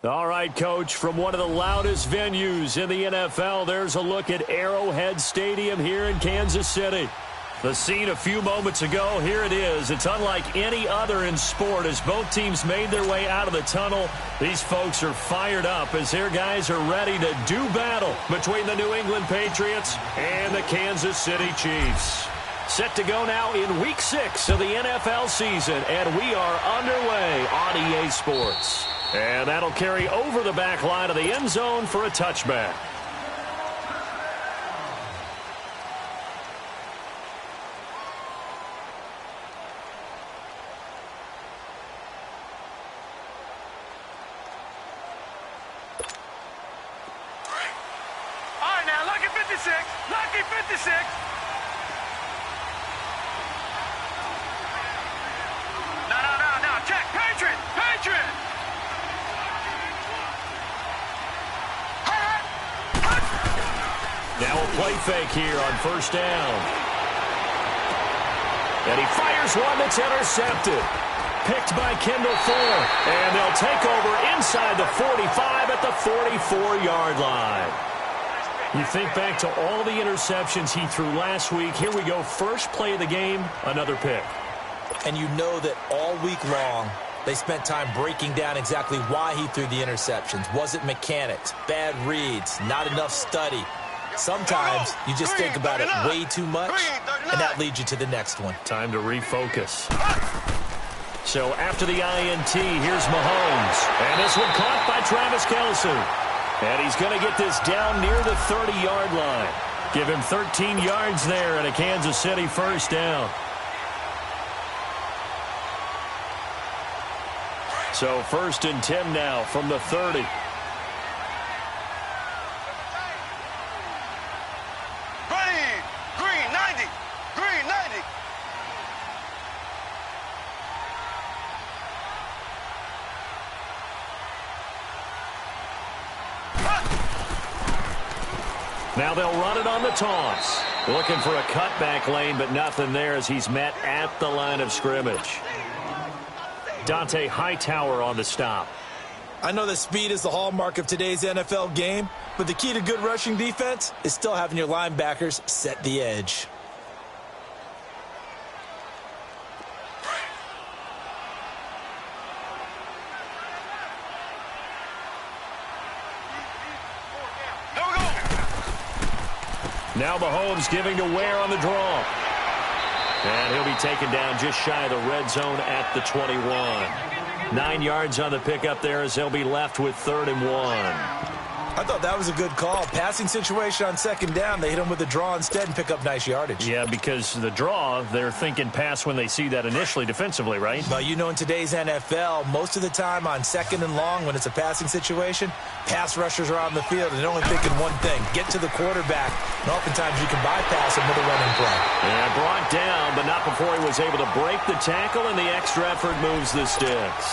All right, Coach, from one of the loudest venues in the NFL, there's a look at Arrowhead Stadium here in Kansas City. The scene a few moments ago, here it is. It's unlike any other in sport as both teams made their way out of the tunnel. These folks are fired up as their guys are ready to do battle between the New England Patriots and the Kansas City Chiefs. Set to go now in Week 6 of the NFL season, and we are underway on EA Sports. And that'll carry over the back line of the end zone for a touchback. All right, now, lucky 56. Lucky 56. No. Check. Patriot. Now a play fake here on first down. And he fires one that's intercepted. Picked by Kendall Fuller. And they'll take over inside the 45 at the 44-yard line. You think back to all the interceptions he threw last week. Here we go. First play of the game, another pick. And you know that all week long, they spent time breaking down exactly why he threw the interceptions. Was it mechanics, bad reads, not enough study? Sometimes you just think about it way too much, and that leads you to the next one. Time to refocus. So after the INT, here's Mahomes. And this one caught by Travis Kelce. And he's going to get this down near the 30-yard line. Give him 13 yards there and a Kansas City first down. So 1st and 10 now from the 30. Green 90. Now they'll run it on the toss. Looking for a cutback lane, but nothing there as he's met at the line of scrimmage. Dante Hightower on the stop. I know that speed is the hallmark of today's NFL game, but the key to good rushing defense is still having your linebackers set the edge. Now Mahomes giving to Ware on the draw. And he'll be taken down just shy of the red zone at the 21. 9 yards on the pickup there as they'll be left with 3rd and 1. I thought that was a good call. Passing situation on 2nd down. They hit him with the draw instead and pick up nice yardage. Yeah, because the draw, they're thinking pass when they see that initially defensively, right? Well, you know, in today's NFL, most of the time on 2nd and long, when it's a passing situation, pass rushers are on the field and they're only thinking one thing, get to the quarterback. And oftentimes you can bypass him with a running play. Yeah, brought down, but not before he was able to break the tackle, and the extra effort moves the sticks.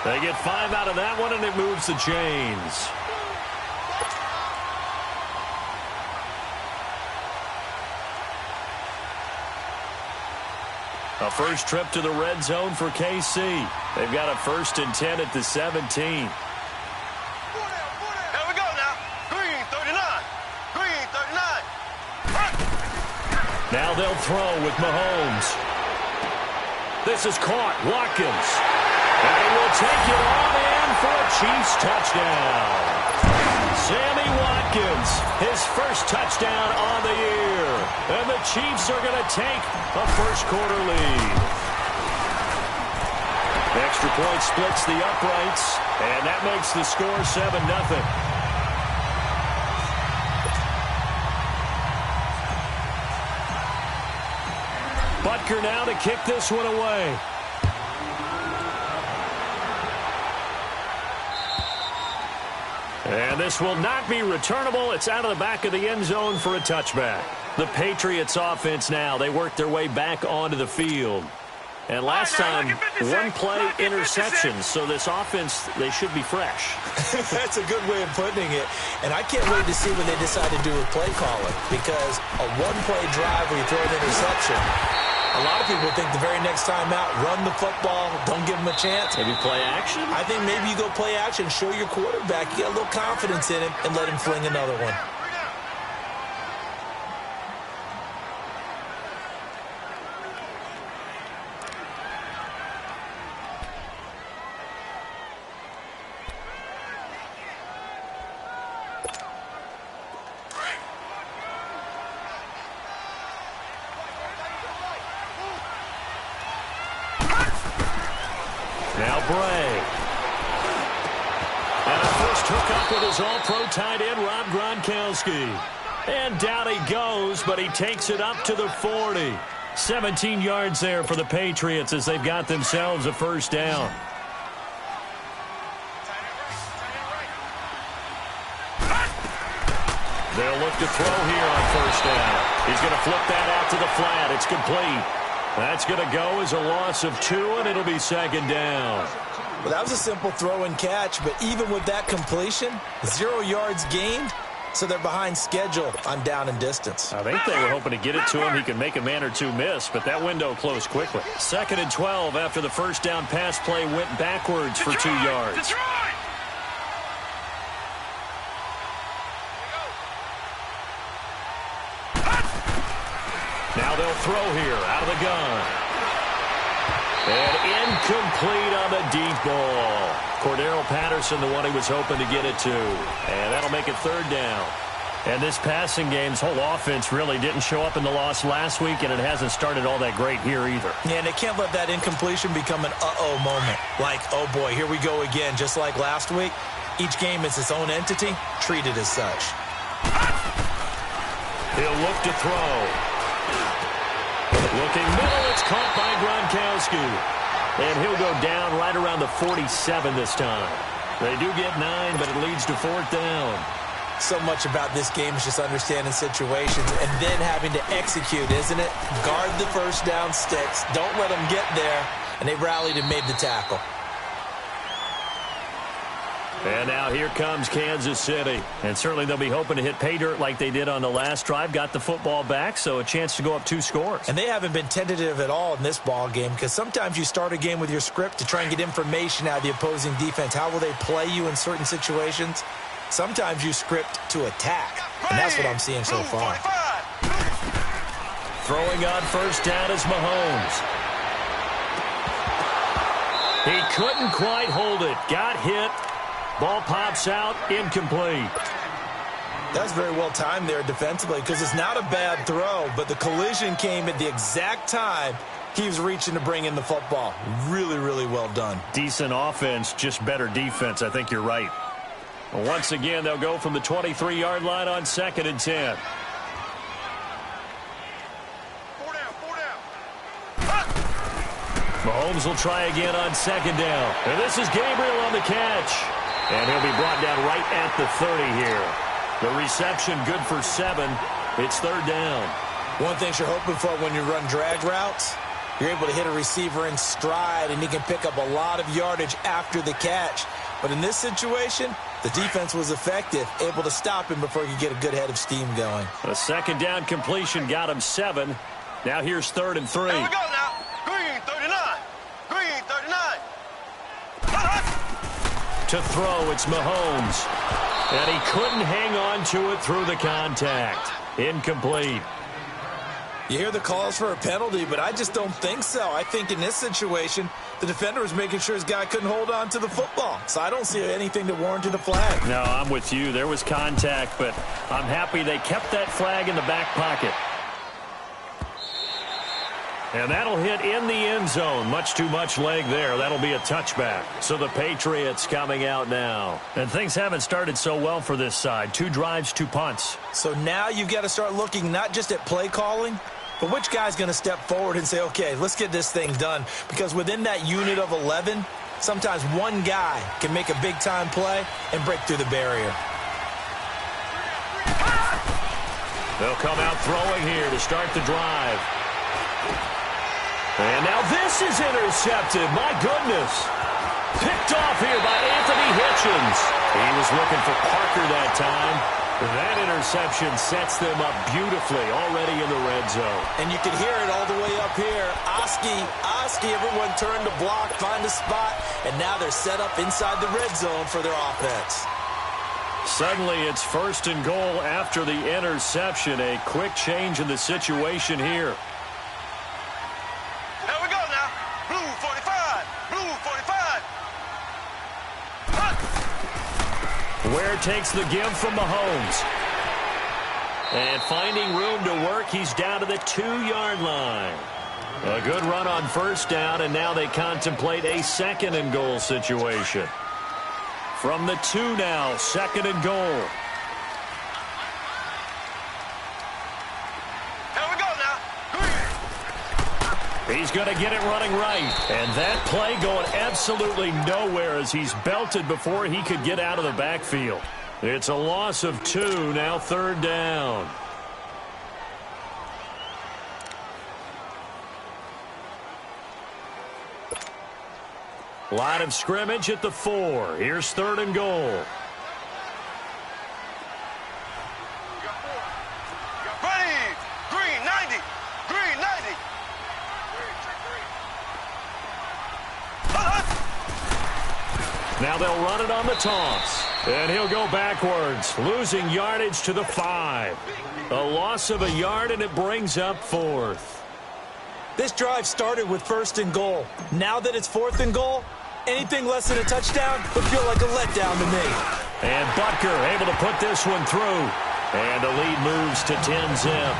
They get 5 out of that one, and it moves the chains. A first trip to the red zone for KC. They've got a 1st and 10 at the 17. Here we go now. Green 39. Now they'll throw with Mahomes. This is caught. Watkins. And they will take it on in for a Chiefs touchdown. Sammy Watkins, his first touchdown on the year. And the Chiefs are going to take a first-quarter lead. The extra point splits the uprights, and that makes the score 7-0. Butker now to kick this one away. And this will not be returnable. It's out of the back of the end zone for a touchback. The Patriots offense now, they work their way back onto the field. And last time, one play interception. So this offense, they should be fresh. That's a good way of putting it. And I can't wait to see when they decide to do a play calling. Because a one-play drive where you throw an interception, A lot of people think the very next time out, run the football, don't give him a chance. Maybe play action? I think maybe you go play action, show your quarterback, you get a little confidence in him, and let him fling another one. Now Bray. And a first hookup with his all-pro tight end, Rob Gronkowski. And down he goes, but he takes it up to the 40. 17 yards there for the Patriots as they've got themselves a first down. They'll look to throw here on first down. He's going to flip that out to the flat. It's complete. That's going to go as a loss of 2, and it'll be second down. Well, that was a simple throw and catch, but even with that completion, 0 yards gained, so they're behind schedule on down and distance. I think they were hoping to get it to him. He could make a man or two miss, but that window closed quickly. 2nd and 12 after the first down pass play went backwards for 2 yards. Now they'll throw here out of the gun. And incomplete on the deep ball. Cordero Patterson, the one he was hoping to get it to. And that'll make it third down. And this passing game's whole offense really didn't show up in the loss last week, and it hasn't started all that great here either. Yeah, and they can't let that incompletion become an uh-oh moment. Like, oh boy, here we go again, just like last week. Each game is its own entity, treated as such. He'll look to throw. Looking middle, it's caught by Gronkowski. And he'll go down right around the 47 this time. They do get 9, but it leads to 4th down. So much about this game is just understanding situations and then having to execute, isn't it? Guard the first down sticks. Don't let them get there. And they rallied and made the tackle. And now here comes Kansas City. And certainly they'll be hoping to hit pay dirt like they did on the last drive. Got the football back, so a chance to go up 2 scores. And they haven't been tentative at all in this ball game, because sometimes you start a game with your script to try and get information out of the opposing defense. How will they play you in certain situations? Sometimes you script to attack, and that's what I'm seeing so far. Throwing on first down is Mahomes. He couldn't quite hold it. Got hit. Ball pops out, incomplete. That's very well timed there defensively, because it's not a bad throw, but the collision came at the exact time he was reaching to bring in the football. Really, really well done. Decent offense, just better defense. I think you're right. Once again, they'll go from the 23-yard line on 2nd and 10. 4 down. Mahomes will try again on 2nd down. And this is Gabriel on the catch. And he'll be brought down right at the 30 here. The reception good for 7. It's 3rd down. One thing you're hoping for when you run drag routes, you're able to hit a receiver in stride, and he can pick up a lot of yardage after the catch. But in this situation, the defense was effective, able to stop him before he could get a good head of steam going. A 2nd down completion got him 7. Now here's 3rd and 3. Here we go now. Green 39. Green 39. To throw, it's Mahomes. And he couldn't hang on to it through the contact. Incomplete. You hear the calls for a penalty, but I just don't think so. I think in this situation, the defender was making sure his guy couldn't hold on to the football. So I don't see anything that warranted a flag. No, I'm with you. There was contact, but I'm happy they kept that flag in the back pocket. And that'll hit in the end zone. Much too much leg there. That'll be a touchback. So the Patriots coming out now. And things haven't started so well for this side. 2 drives, 2 punts. So now you've got to start looking not just at play calling, but which guy's going to step forward and say, okay, let's get this thing done. Because within that unit of 11, sometimes one guy can make a big-time play and break through the barrier. They'll come out throwing here to start the drive. And now this is intercepted. My goodness. Picked off here by Anthony Hitchens. He was looking for Parker that time. That interception sets them up beautifully already in the red zone. And you can hear it all the way up here. Oski, everyone turned to block, find a spot, and now they're set up inside the red zone for their offense. Suddenly it's 1st and goal after the interception. A quick change in the situation here. Here we go now. Blue 45. Blue 45. Ware takes the give from Mahomes. And finding room to work, he's down to the 2-yard line. A good run on 1st down, and now they contemplate a 2nd and goal situation. From the 2 now, 2nd and goal. Here we go now. He's going to get it running right. And that play going absolutely nowhere as he's belted before he could get out of the backfield. It's a loss of 2, now 3rd down. Line of scrimmage at the 4. Here's 3rd and goal. Ready. Green 90. Green 90. Now they'll run it on the toss. And he'll go backwards, losing yardage to the 5. A loss of a yard, and it brings up 4th. This drive started with 1st and goal. Now that it's 4th and goal, anything less than a touchdown would feel like a letdown to me. And Butker able to put this one through. And the lead moves to 10-zip.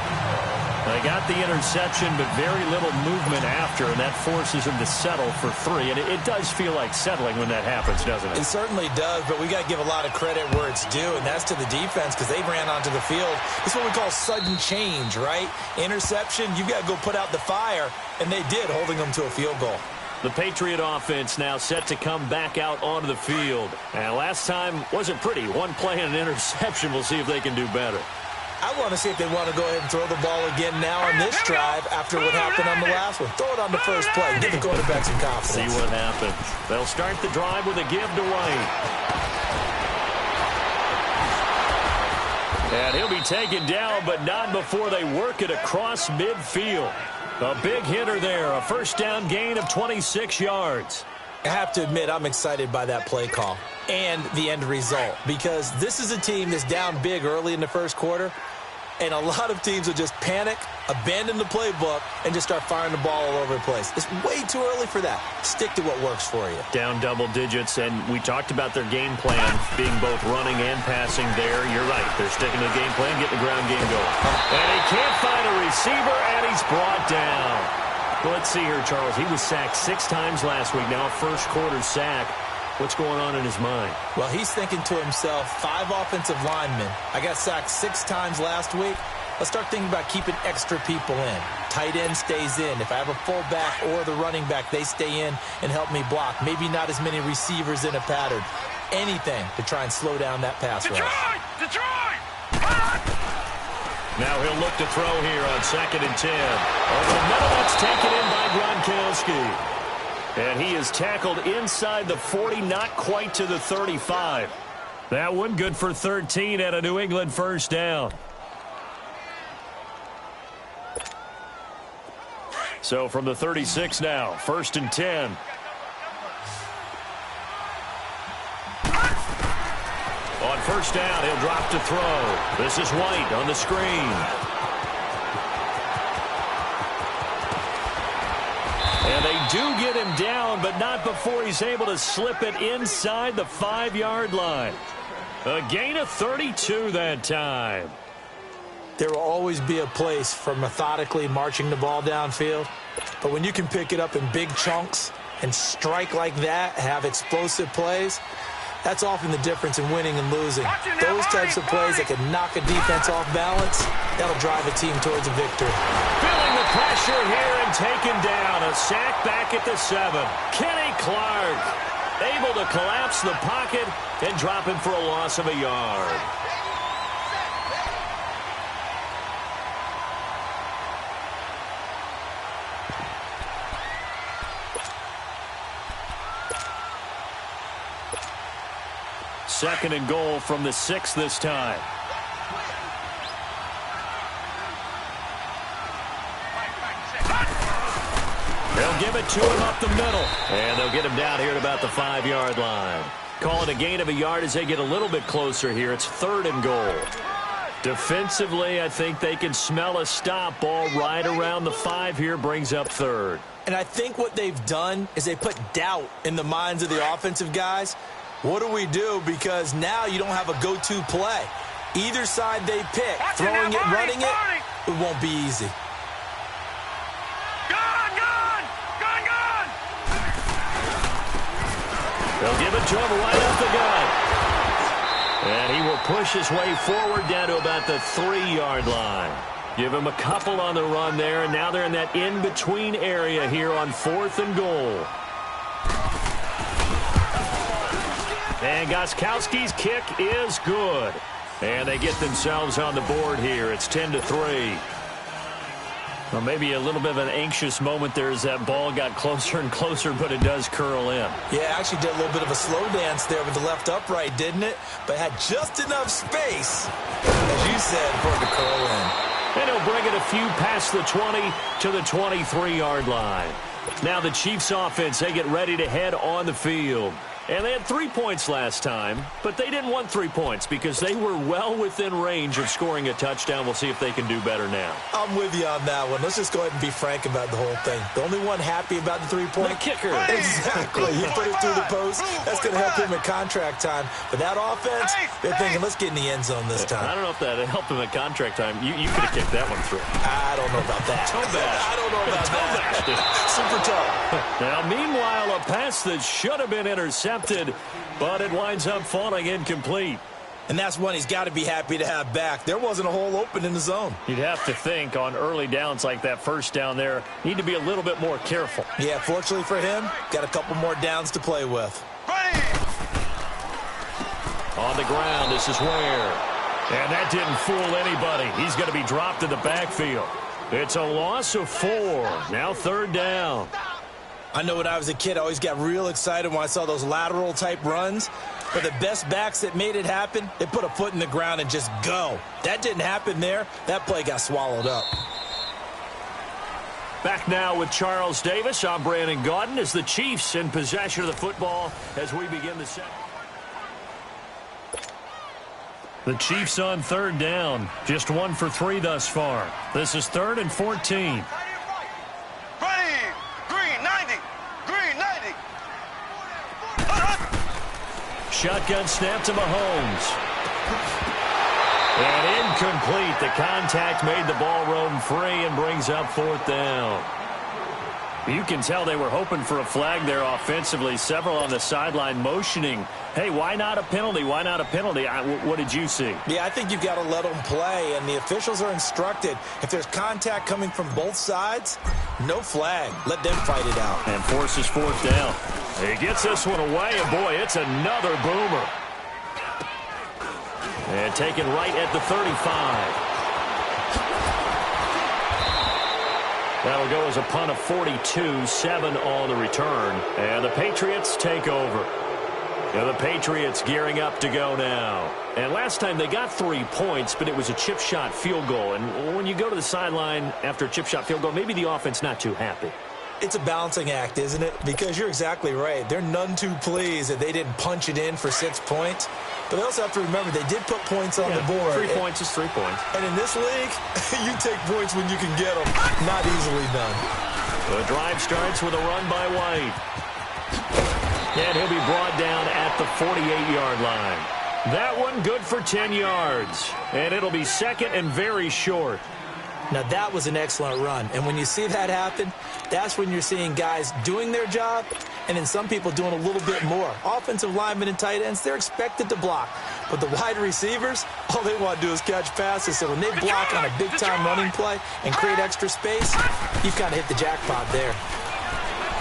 They got the interception, but very little movement after, and that forces them to settle for 3. And it does feel like settling when that happens, doesn't it? It certainly does, but we got to give a lot of credit where it's due, and that's to the defense because they ran onto the field. It's what we call sudden change, right? Interception, you've got to go put out the fire, and they did, holding them to a field goal. The Patriot offense now set to come back out onto the field. And last time wasn't pretty. One play and an interception. We'll see if they can do better. I want to see if they want to go ahead and throw the ball again now on this drive after what happened on the last one. Throw it on the first play. Give the quarterback some confidence. See what happens. They'll start the drive with a give to White. And he'll be taken down, but not before they work it across midfield. A big hitter there. A 1st down gain of 26 yards. I have to admit, I'm excited by that play call and the end result because this is a team that's down big early in the 1st quarter, and a lot of teams will just panic, abandon the playbook, and just start firing the ball all over the place. It's way too early for that. Stick to what works for you. Down double digits, and we talked about their game plan being both running and passing there. You're right. They're sticking to the game plan, getting the ground game going. And he can't find a receiver, and he's brought down. Well, let's see here, Charles. He was sacked 6 times last week. Now a 1st quarter sack. What's going on in his mind? Well, he's thinking to himself, 5 offensive linemen. I got sacked 6 times last week. Let's start thinking about keeping extra people in. Tight end stays in. If I have a fullback or the running back, they stay in and help me block. Maybe not as many receivers in a pattern. Anything to try and slow down that pass rush. Detroit! Now he'll look to throw here on 2nd and 10. Over the middle, that's taken in by Gronkowski. And he is tackled inside the 40, not quite to the 35. That one good for 13 at a New England 1st down. So from the 36 now, 1st and 10. On 1st down, he'll drop to throw. This is White on the screen. And they do get him down, but not before he's able to slip it inside the 5-yard line. A gain of 32 that time. There will always be a place for methodically marching the ball downfield. But when you can pick it up in big chunks and strike like that, have explosive plays, that's often the difference in winning and losing. Those types of plays that can knock a defense off balance, that'll drive a team towards a victory. Feeling the pressure here and taken down. A sack back at the 7. Kenny Clark able to collapse the pocket and drop him for a loss of a yard. Second and goal from the 6 this time. They'll give it to him up the middle. And they'll get him down here at about the 5-yard line. Call it a gain of a yard as they get a little bit closer here. It's 3rd and goal. Defensively, I think they can smell a stop. Ball right around the 5 here, brings up 3rd. And I think what they've done is they put doubt in the minds of the offensive guys. What do we do? Because now you don't have a go-to play. Either side they pick, throwing it, running it, it won't be easy. They'll give it to him right up the gut. And he will push his way forward down to about the 3-yard line. Give him a couple on the run there, and now they're in that in-between area here on 4th and goal. And Gostkowski's kick is good. And they get themselves on the board here. It's 10-3. Well, maybe a little bit of an anxious moment there as that ball got closer and closer, but it does curl in. Yeah, actually did a little bit of a slow dance there with the left upright, didn't it? But had just enough space, as you said, for it to curl in. And he'll bring it a few past the 20 to the 23-yard line. Now the Chiefs offense, they get ready to head on the field. And they had 3 points last time, but they didn't want 3 points because they were well within range of scoring a touchdown. We'll see if they can do better now. I'm with you on that one. Let's just go ahead and be frank about the whole thing. The only one happy about the 3-point? The kicker. Exactly. He put it through the post. That's going to help him at contract time. But that offense, they're thinking, let's get in the end zone this time. I don't know if that helped him at contract time. You could have kicked that one through. I don't know about that. Toe bash. I don't know about that. Super tough. Now, meanwhile, a pass that should have been intercepted, but it winds up falling incomplete. And that's one he's got to be happy to have back. There wasn't a hole open in the zone. You'd have to think on early downs like that first down there, need to be a little bit more careful. Yeah, fortunately for him, got a couple more downs to play with. On the ground, this is Ware. And that didn't fool anybody. He's going to be dropped in the backfield. It's a loss of 4. Now 3rd down. I know when I was a kid, I always got real excited when I saw those lateral-type runs. But the best backs that made it happen, they put a foot in the ground and just go. That didn't happen there. That play got swallowed up. Back now with Charles Davis. I'm Brandon Gaudin as the Chiefs in possession of the football as we begin the second. The Chiefs on 3rd down. Just 1 for 3 thus far. This is 3rd and 14. Shotgun snap to Mahomes. And incomplete. The contact made the ball roam free and brings up 4th down. You can tell they were hoping for a flag there offensively. Several on the sideline motioning, hey, why not a penalty? Why not a penalty? What did you see? Yeah, I think you've got to let them play, and the officials are instructed. If there's contact coming from both sides, no flag. Let them fight it out. And forces 4th down. He gets this one away, and boy, it's another boomer. And taken right at the 35. That'll go as a punt of 42, 7 on the return. And the Patriots take over. And the Patriots gearing up to go now. And last time they got 3 points, but it was a chip shot field goal. And when you go to the sideline after a chip shot field goal, maybe the offense not too happy. It's a balancing act, isn't it? Because you're exactly right. They're none too pleased that they didn't punch it in for 6 points. But they also have to remember they did put points on the board. 3 points is 3 points. And in this league, you take points when you can get them. Not easily done. The drive starts with a run by White. And he'll be brought down at the 48-yard line. That one good for 10 yards. And it'll be 2nd and very short. Now, that was an excellent run. And when you see that happen, that's when you're seeing guys doing their job and then some people doing a little bit more. Offensive linemen and tight ends, they're expected to block. But the wide receivers, all they want to do is catch passes. So when they block on a big-time running play and create extra space, you've kind of hit the jackpot there.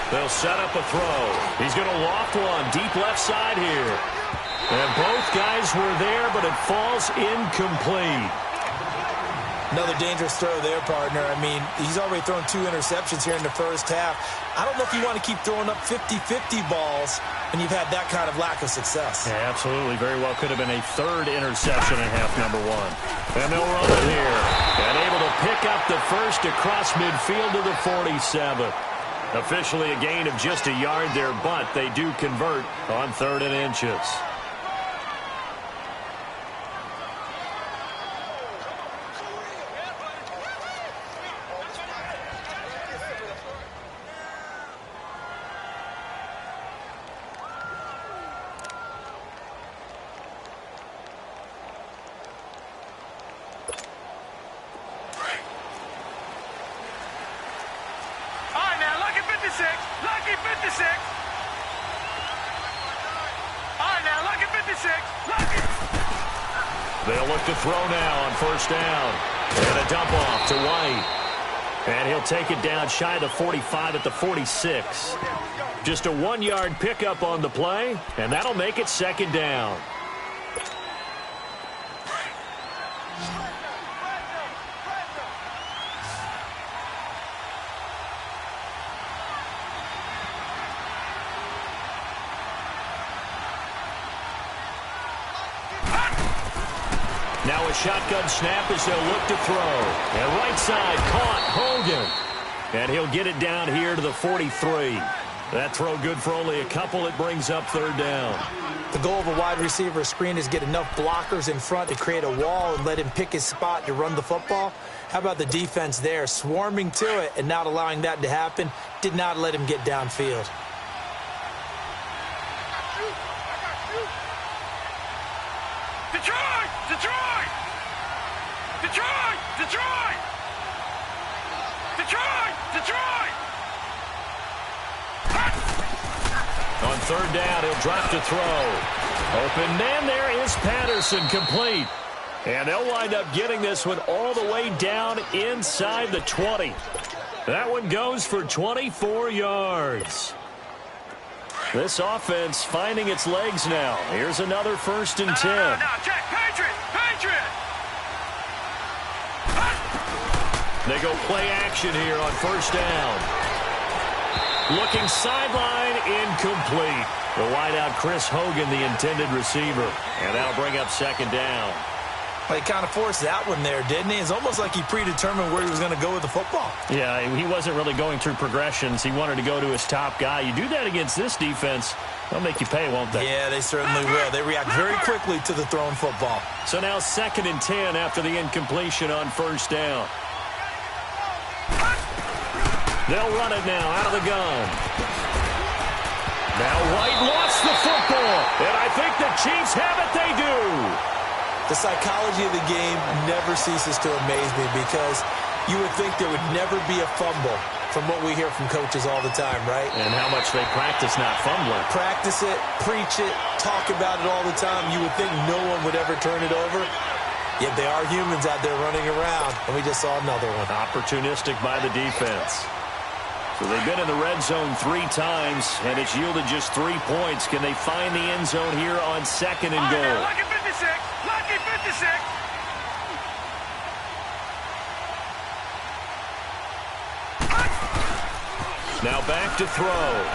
They'll set up a throw. He's going to loft one deep left side here. And both guys were there, but it falls incomplete. Another dangerous throw there, partner. I mean, he's already thrown 2 interceptions here in the first half. I don't know if you want to keep throwing up 50-50 balls when you've had that kind of lack of success. Yeah, absolutely. Very well could have been a 3rd interception in half number 1. And they'll run it here. And able to pick up the first across midfield to the 47. Officially a gain of just a yard there, but they do convert on 3rd and inches. Lucky 56. All right, now, lucky 56. Lucky. They'll look to throw now on 1st down. And a dump off to White. And he'll take it down shy of the 45 at the 46. Just a 1-yard pickup on the play, and that'll make it 2nd down. Now a shotgun snap as they'll look to throw. And right side caught Hogan. And he'll get it down here to the 43. That throw good for only a couple. It brings up 3rd down. The goal of a wide receiver screen is get enough blockers in front to create a wall and let him pick his spot to run the football. How about the defense there, swarming to it and not allowing that to happen? Did not let him get downfield. Detroit! Detroit! Detroit! Detroit! Detroit! Detroit! On 3rd down, he'll drop to throw. Open man, there is Patterson, complete. And they'll wind up getting this one all the way down inside the 20. That one goes for 24 yards. This offense finding its legs now. Here's another 1st and 10. No, check. Patriot! Patriot! They go play action here on 1st down. Looking sideline, incomplete. The wideout, Chris Hogan, the intended receiver. And that'll bring up 2nd down. Well, he kind of forced that one there, didn't he? It's almost like he predetermined where he was going to go with the football. Yeah, he wasn't really going through progressions. He wanted to go to his top guy. You do that against this defense, they'll make you pay, won't they? Yeah, they certainly will. They react very quickly to the thrown football. So now 2nd and 10 after the incompletion on 1st down. They'll run it now out of the gun. Now White lost the football, and I think the Chiefs have it. They do. The psychology of the game never ceases to amaze me because you would think there would never be a fumble from what we hear from coaches all the time, right? And how much they practice not fumbling. Practice it, preach it, talk about it all the time. You would think no one would ever turn it over. Yet they are humans out there running around, and we just saw another one. Opportunistic by the defense. So they've been in the red zone 3 times, and it's yielded just 3 points. Can they find the end zone here on 2nd and goal? Now, lucky 56. Lucky 56. Now back to throw.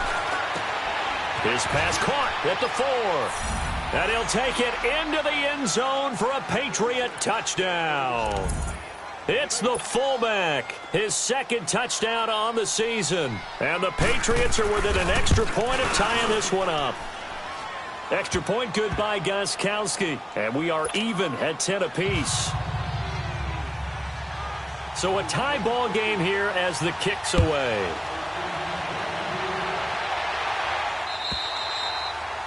His pass caught at the 4. And he'll take it into the end zone for a Patriot touchdown. It's the fullback, his 2nd touchdown on the season. And the Patriots are within an extra point of tying this one up. Extra point good by Gostkowski. And we are even at 10 apiece. So a tie ball game here as the kick's away.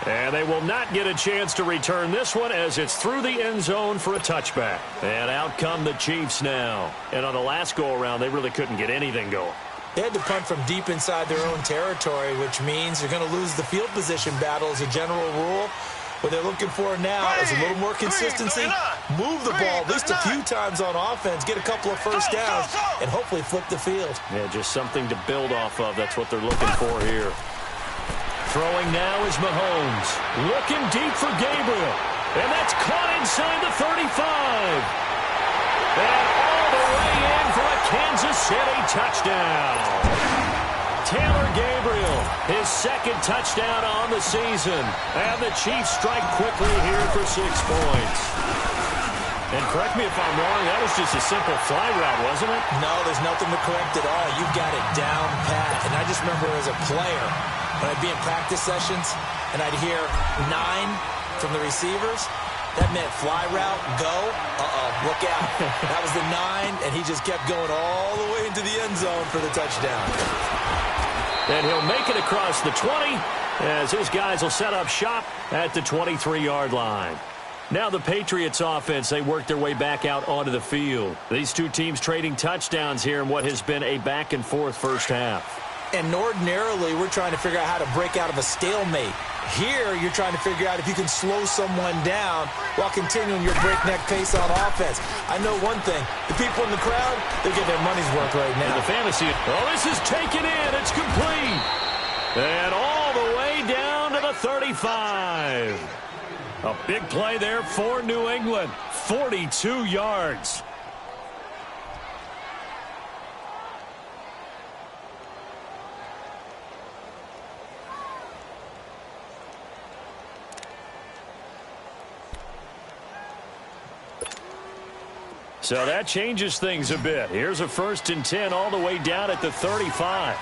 And they will not get a chance to return this one as it's through the end zone for a touchback. And out come the Chiefs now. And on the last go-around, they really couldn't get anything going. They had to punt from deep inside their own territory, which means they're going to lose the field position battle as a general rule. What they're looking for now is a little more consistency. Move the ball at least a few times on offense, get a couple of 1st downs, and hopefully flip the field. Yeah, just something to build off of. That's what they're looking for here. Throwing now is Mahomes. Looking deep for Gabriel. And that's caught inside the 35. And all the way in for a Kansas City touchdown. Taylor Gabriel, his 2nd touchdown on the season. And the Chiefs strike quickly here for 6 points. And correct me if I'm wrong, that was just a simple fly route, wasn't it? No, there's nothing to correct at all. You've got it down pat. And I just remember as a player, when I'd be in practice sessions and I'd hear 9 from the receivers, that meant fly route, go, look out. That was the 9, and he just kept going all the way into the end zone for the touchdown. And he'll make it across the 20 as his guys will set up shop at the 23-yard line. Now the Patriots offense, they work their way back out onto the field. These two teams trading touchdowns here in what has been a back-and-forth first half. And ordinarily, we're trying to figure out how to break out of a stalemate. Here, you're trying to figure out if you can slow someone down while continuing your breakneck pace on offense. I know one thing. The people in the crowd, they're getting their money's worth right now. And the fantasy, this is taken in. It's complete. And all the way down to the 35. A big play there for New England. 42 yards. So that changes things a bit. Here's a 1st and 10 all the way down at the 35.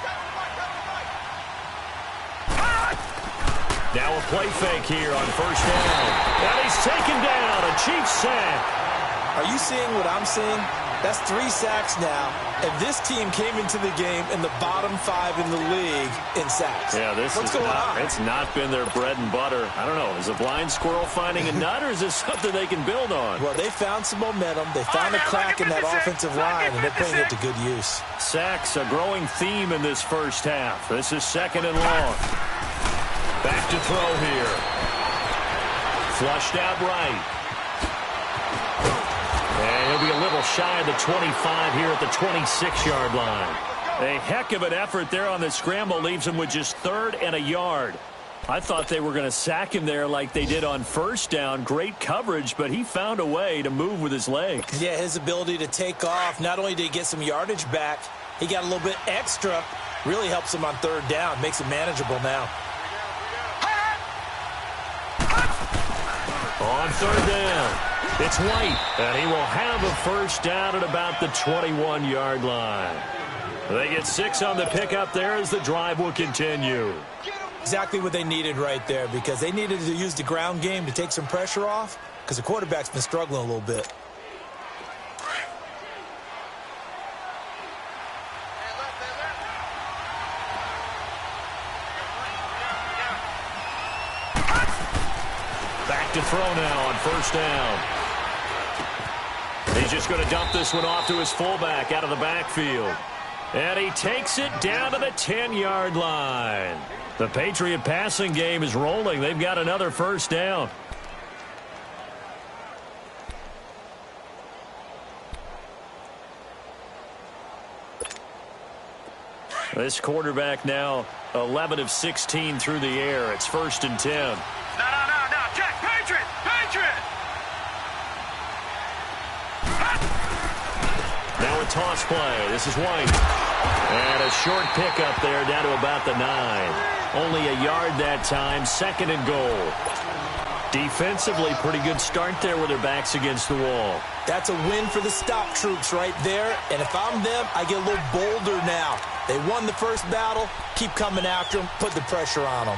Now a play fake here on 1st down. And he's taken down. A Chiefs sack. Are you seeing what I'm seeing? That's 3 sacks now, and this team came into the game in the bottom 5 in the league in sacks. Yeah, What's going on? It's not been their bread and butter. I don't know. Is a blind squirrel finding a nut, or is this something they can build on? Well, they found some momentum. They found a crack in that offensive line, and they're putting it to good use. Sacks, a growing theme in this first half. This is 2nd and long. Back to throw here. Flushed out right. And he'll be a little shy of the 25 here at the 26-yard line. A heck of an effort there on the scramble leaves him with just 3rd and a yard. I thought they were going to sack him there like they did on 1st down. Great coverage, but he found a way to move with his legs. Yeah, his ability to take off, not only did he get some yardage back, he got a little bit extra. Really helps him on 3rd down, makes it manageable now. On 3rd down. It's White, and he will have a 1st down at about the 21-yard line. They get 6 on the pickup there as the drive will continue. Exactly what they needed right there, because they needed to use the ground game to take some pressure off, because the quarterback's been struggling a little bit. Back to throw now on 1st down. He's just going to dump this one off to his fullback out of the backfield. And he takes it down to the 10-yard line. The Patriot passing game is rolling. They've got another 1st down. This quarterback now 11 of 16 through the air. It's 1st and 10. No. Check. Patriot. Now a toss play. This is White. And a short pickup there down to about the 9. Only a yard that time. 2nd and goal. Defensively, pretty good start there with their backs against the wall. That's a win for the stop troops right there. And if I'm them, I get a little bolder now. They won the first battle. Keep coming after them. Put the pressure on them.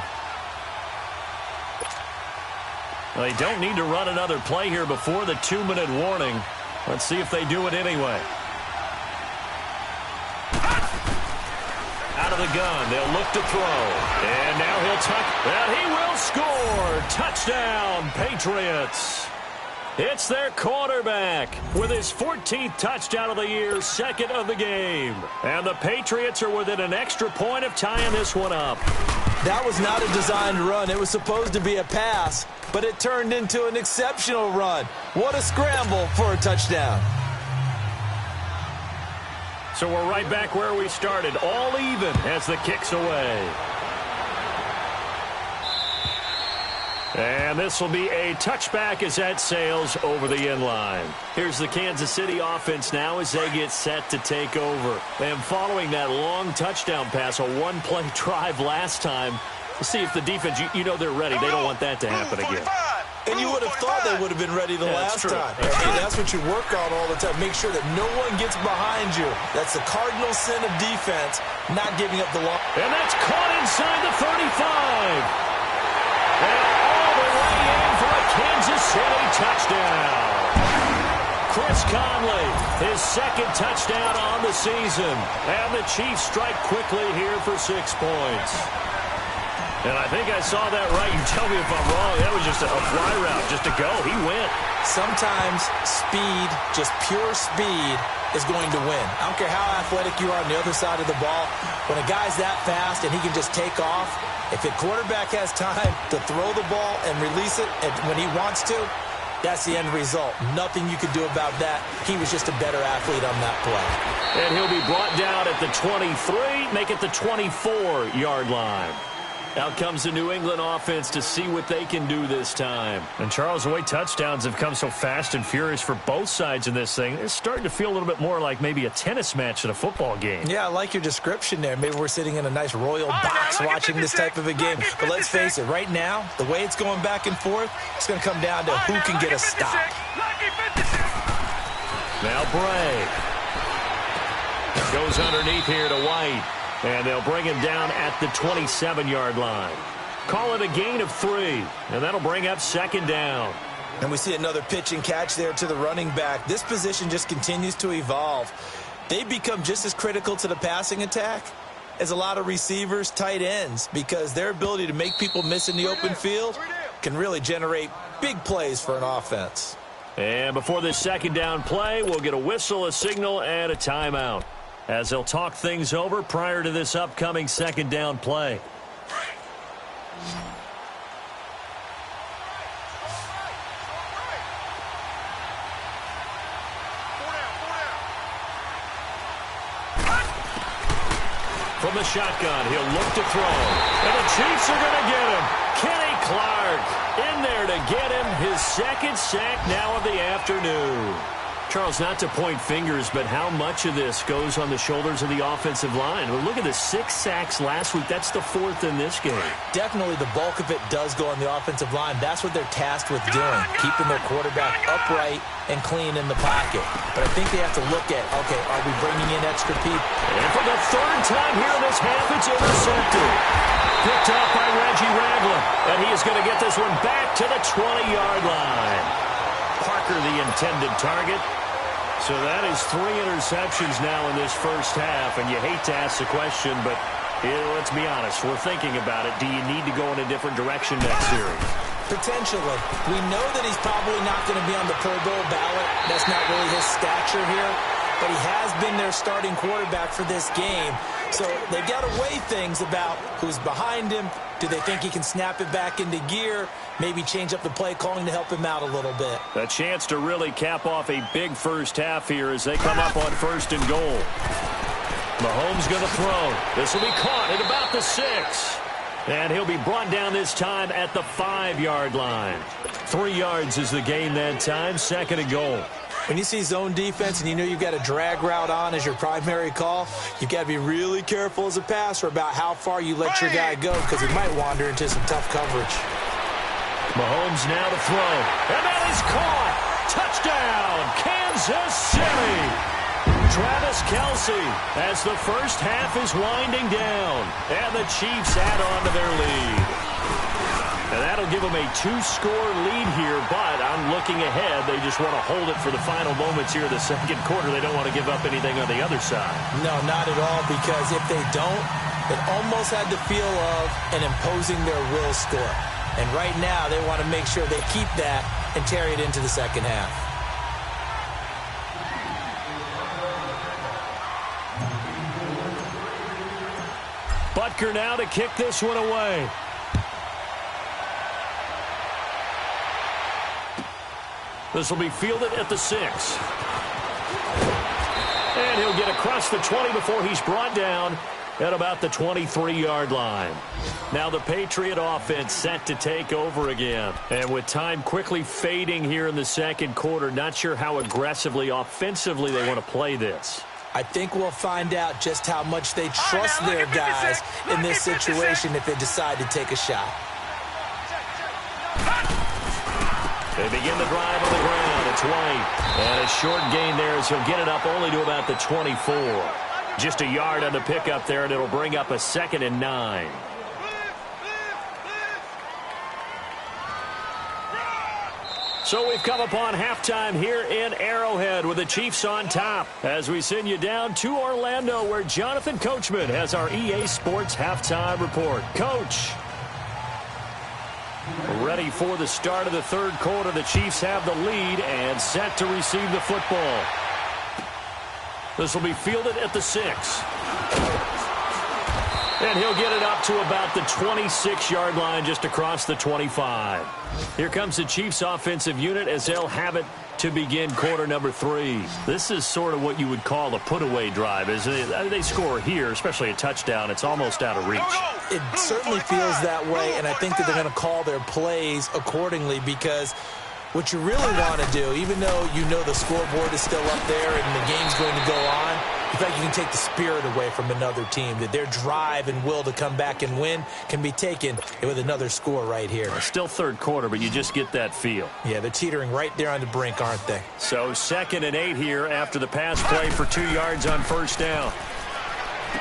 Well, they don't need to run another play here before the 2-minute warning. Let's see if they do it anyway. Out of the gun, they'll look to throw. And now he'll tuck, and he will score. Touchdown, Patriots. It's their quarterback with his 14th touchdown of the year, 2nd of the game. And the Patriots are within an extra point of tying this one up. That was not a designed run. It was supposed to be a pass, but it turned into an exceptional run. What a scramble for a touchdown. So we're right back where we started, all even as the kick's away. And this will be a touchback as that sails over the end line. Here's the Kansas City offense now as they get set to take over. And following that long touchdown pass, a one-play drive last time, to see if the defense, you know they're ready. They don't want that to happen again. And you would have thought thought they would have been ready the last time. That's what you work on all the time. Make sure that no one gets behind you. That's the cardinal sin of defense, not giving up the ball. And that's caught inside the 35. And all the way in for a Kansas City touchdown. Chris Conley, his second touchdown on the season. And the Chiefs strike quickly here for 6 points. And I think I saw that right. You tell me if I'm wrong. That was just a fly route, just to go. He went. Sometimes speed, just pure speed, is going to win. I don't care how athletic you are on the other side of the ball. When a guy's that fast and he can just take off, if the quarterback has time to throw the ball and release it when he wants to, that's the end result. Nothing you could do about that. He was just a better athlete on that play. And he'll be brought down at the 23, make it the 24-yard line. Out comes the New England offense to see what they can do this time. And, Charles, the way touchdowns have come so fast and furious for both sides in this thing, it's starting to feel a little bit more like maybe a tennis match at a football game. Yeah, I like your description there. Maybe we're sitting in a nice royal box watching this type of a game. But let's face it, right now, the way it's going back and forth, it's going to come down to who can get a stop. Now Bray goes underneath here to White. And they'll bring him down at the 27-yard line. Call it a gain of 3, and that'll bring up second down. And we see another pitch and catch there to the running back. This position just continues to evolve. They become just as critical to the passing attack as a lot of receivers, tight ends, because their ability to make people miss in the open field can really generate big plays for an offense. And before this second down play, we'll get a whistle, a signal, and a timeout, as they'll talk things over prior to this upcoming second down play. From the shotgun, he'll look to throw. And the Chiefs are going to get him. Kenny Clark in there to get him his second sack now of the afternoon. Charles, not to point fingers, but how much of this goes on the shoulders of the offensive line? Well, look at the 6 sacks last week. That's the 4th in this game. Definitely the bulk of it does go on the offensive line. That's what they're tasked with doing, keeping their quarterback upright and clean in the pocket. But I think they have to look at, okay, are we bringing in extra people? And for the 3rd time here in this half, it's intercepted. Picked up by Reggie Ragland. And he is going to get this one back to the 20-yard line. Parker, the intended target. So that is 3 interceptions now in this first half, and you hate to ask the question, but let's be honest, we're thinking about it. Do you need to go in a different direction next series? Potentially. We know that he's probably not going to be on the Pro Bowl ballot. That's not really his stature here, but he has been their starting quarterback for this game. So they've got to weigh things about who's behind him. Do they think he can snap it back into gear? Maybe change up the play calling to help him out a little bit. A chance to really cap off a big first half here as they come up on 1st and goal. Mahomes going to throw. This will be caught at about the 6. And he'll be brought down this time at the 5-yard line. 3 yards is the gain that time, 2nd and goal. When you see zone defense and you know you've got a drag route on as your primary call, you've got to be really careful as a passer about how far you let your guy go because he might wander into some tough coverage. Mahomes now to throw. And that is caught. Touchdown, Kansas City. Travis Kelce as the first half is winding down. And the Chiefs add on to their lead. And that'll give them a 2-score lead here, but I'm looking ahead. They just want to hold it for the final moments here of the second quarter. They don't want to give up anything on the other side. No, not at all, because if they don't, it almost had the feel of an imposing their will score. And right now, they want to make sure they keep that and carry it into the second half. Butker now to kick this one away. This will be fielded at the 6. And he'll get across the 20 before he's brought down at about the 23-yard line. Now the Patriot offense set to take over again. And with time quickly fading here in the second quarter, not sure how aggressively, offensively they want to play this. I think we'll find out just how much they trust their guys in this situation if they decide to take a shot. They begin the drive on the ground. It's White. And a short gain there as he'll get it up only to about the 24. Just a yard on the pickup there, and it'll bring up a 2nd and 9. So we've come upon halftime here in Arrowhead with the Chiefs on top as we send you down to Orlando where Jonathan Coachman has our EA Sports halftime report. Coach. Ready for the start of the third quarter. The Chiefs have the lead and set to receive the football. This will be fielded at the 6. And he'll get it up to about the 26-yard line just across the 25. Here comes the Chiefs offensive unit as they'll have it to begin quarter number 3. This is sort of what you would call a put-away drive, isn't it? They score here, especially a touchdown. It's almost out of reach. It certainly feels that way, and I think that they're going to call their plays accordingly because what you really want to do, even though you know the scoreboard is still up there and the game's going to go on, in fact, you can take the spirit away from another team, that their drive and will to come back and win can be taken with another score right here. It's still third quarter, but you just get that feel. Yeah, they're teetering right there on the brink, aren't they? So 2nd and 8 here after the pass play for 2 yards on first down.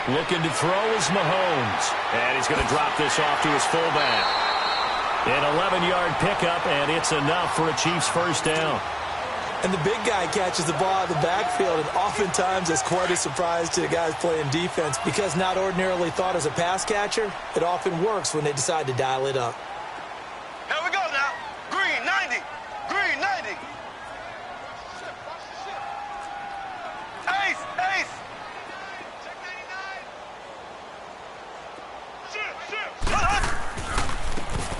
Looking to throw is Mahomes. And he's going to drop this off to his fullback. An 11-yard pickup, and it's enough for a Chiefs first down. And the big guy catches the ball in the backfield, and oftentimes it's quite a surprise to the guys playing defense because not ordinarily thought as a pass catcher, it often works when they decide to dial it up. Here we go now. Green 90. Green 90. Ace, ace.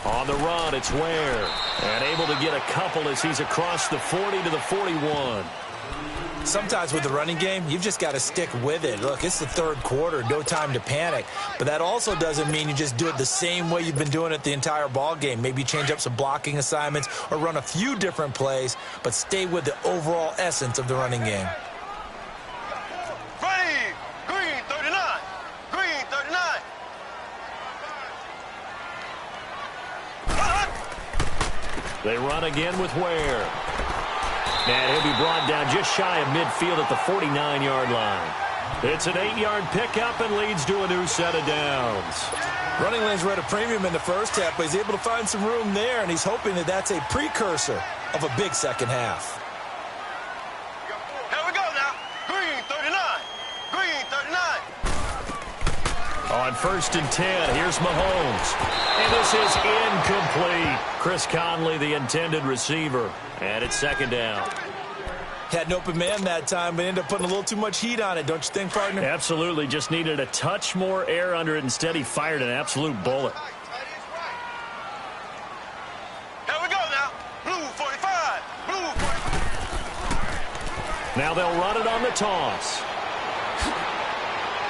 On the run, it's Ware. And able to get a couple as he's across the 40 to the 41. Sometimes with the running game, you've just got to stick with it. Look, it's the third quarter, no time to panic. But that also doesn't mean you just do it the same way you've been doing it the entire ball game. Maybe change up some blocking assignments or run a few different plays, but stay with the overall essence of the running game. Ready. Green 39. Green 39. They run again with Ware. And he'll be brought down just shy of midfield at the 49-yard line. It's an 8-yard pickup and leads to a new set of downs. Running lanes were at a premium in the first half, but he's able to find some room there, and he's hoping that that's a precursor of a big second half. Here we go now. Green 39. Green 39. On 1st and 10, here's Mahomes. And this is incomplete. Chris Conley, the intended receiver. And it's 2nd down. Had an open man that time, but ended up putting a little too much heat on it, don't you think, partner? Absolutely. Just needed a touch more air under it. Instead, he fired an absolute bullet. Here we go now. Blue 45. Blue 45. Now they'll run it on the toss.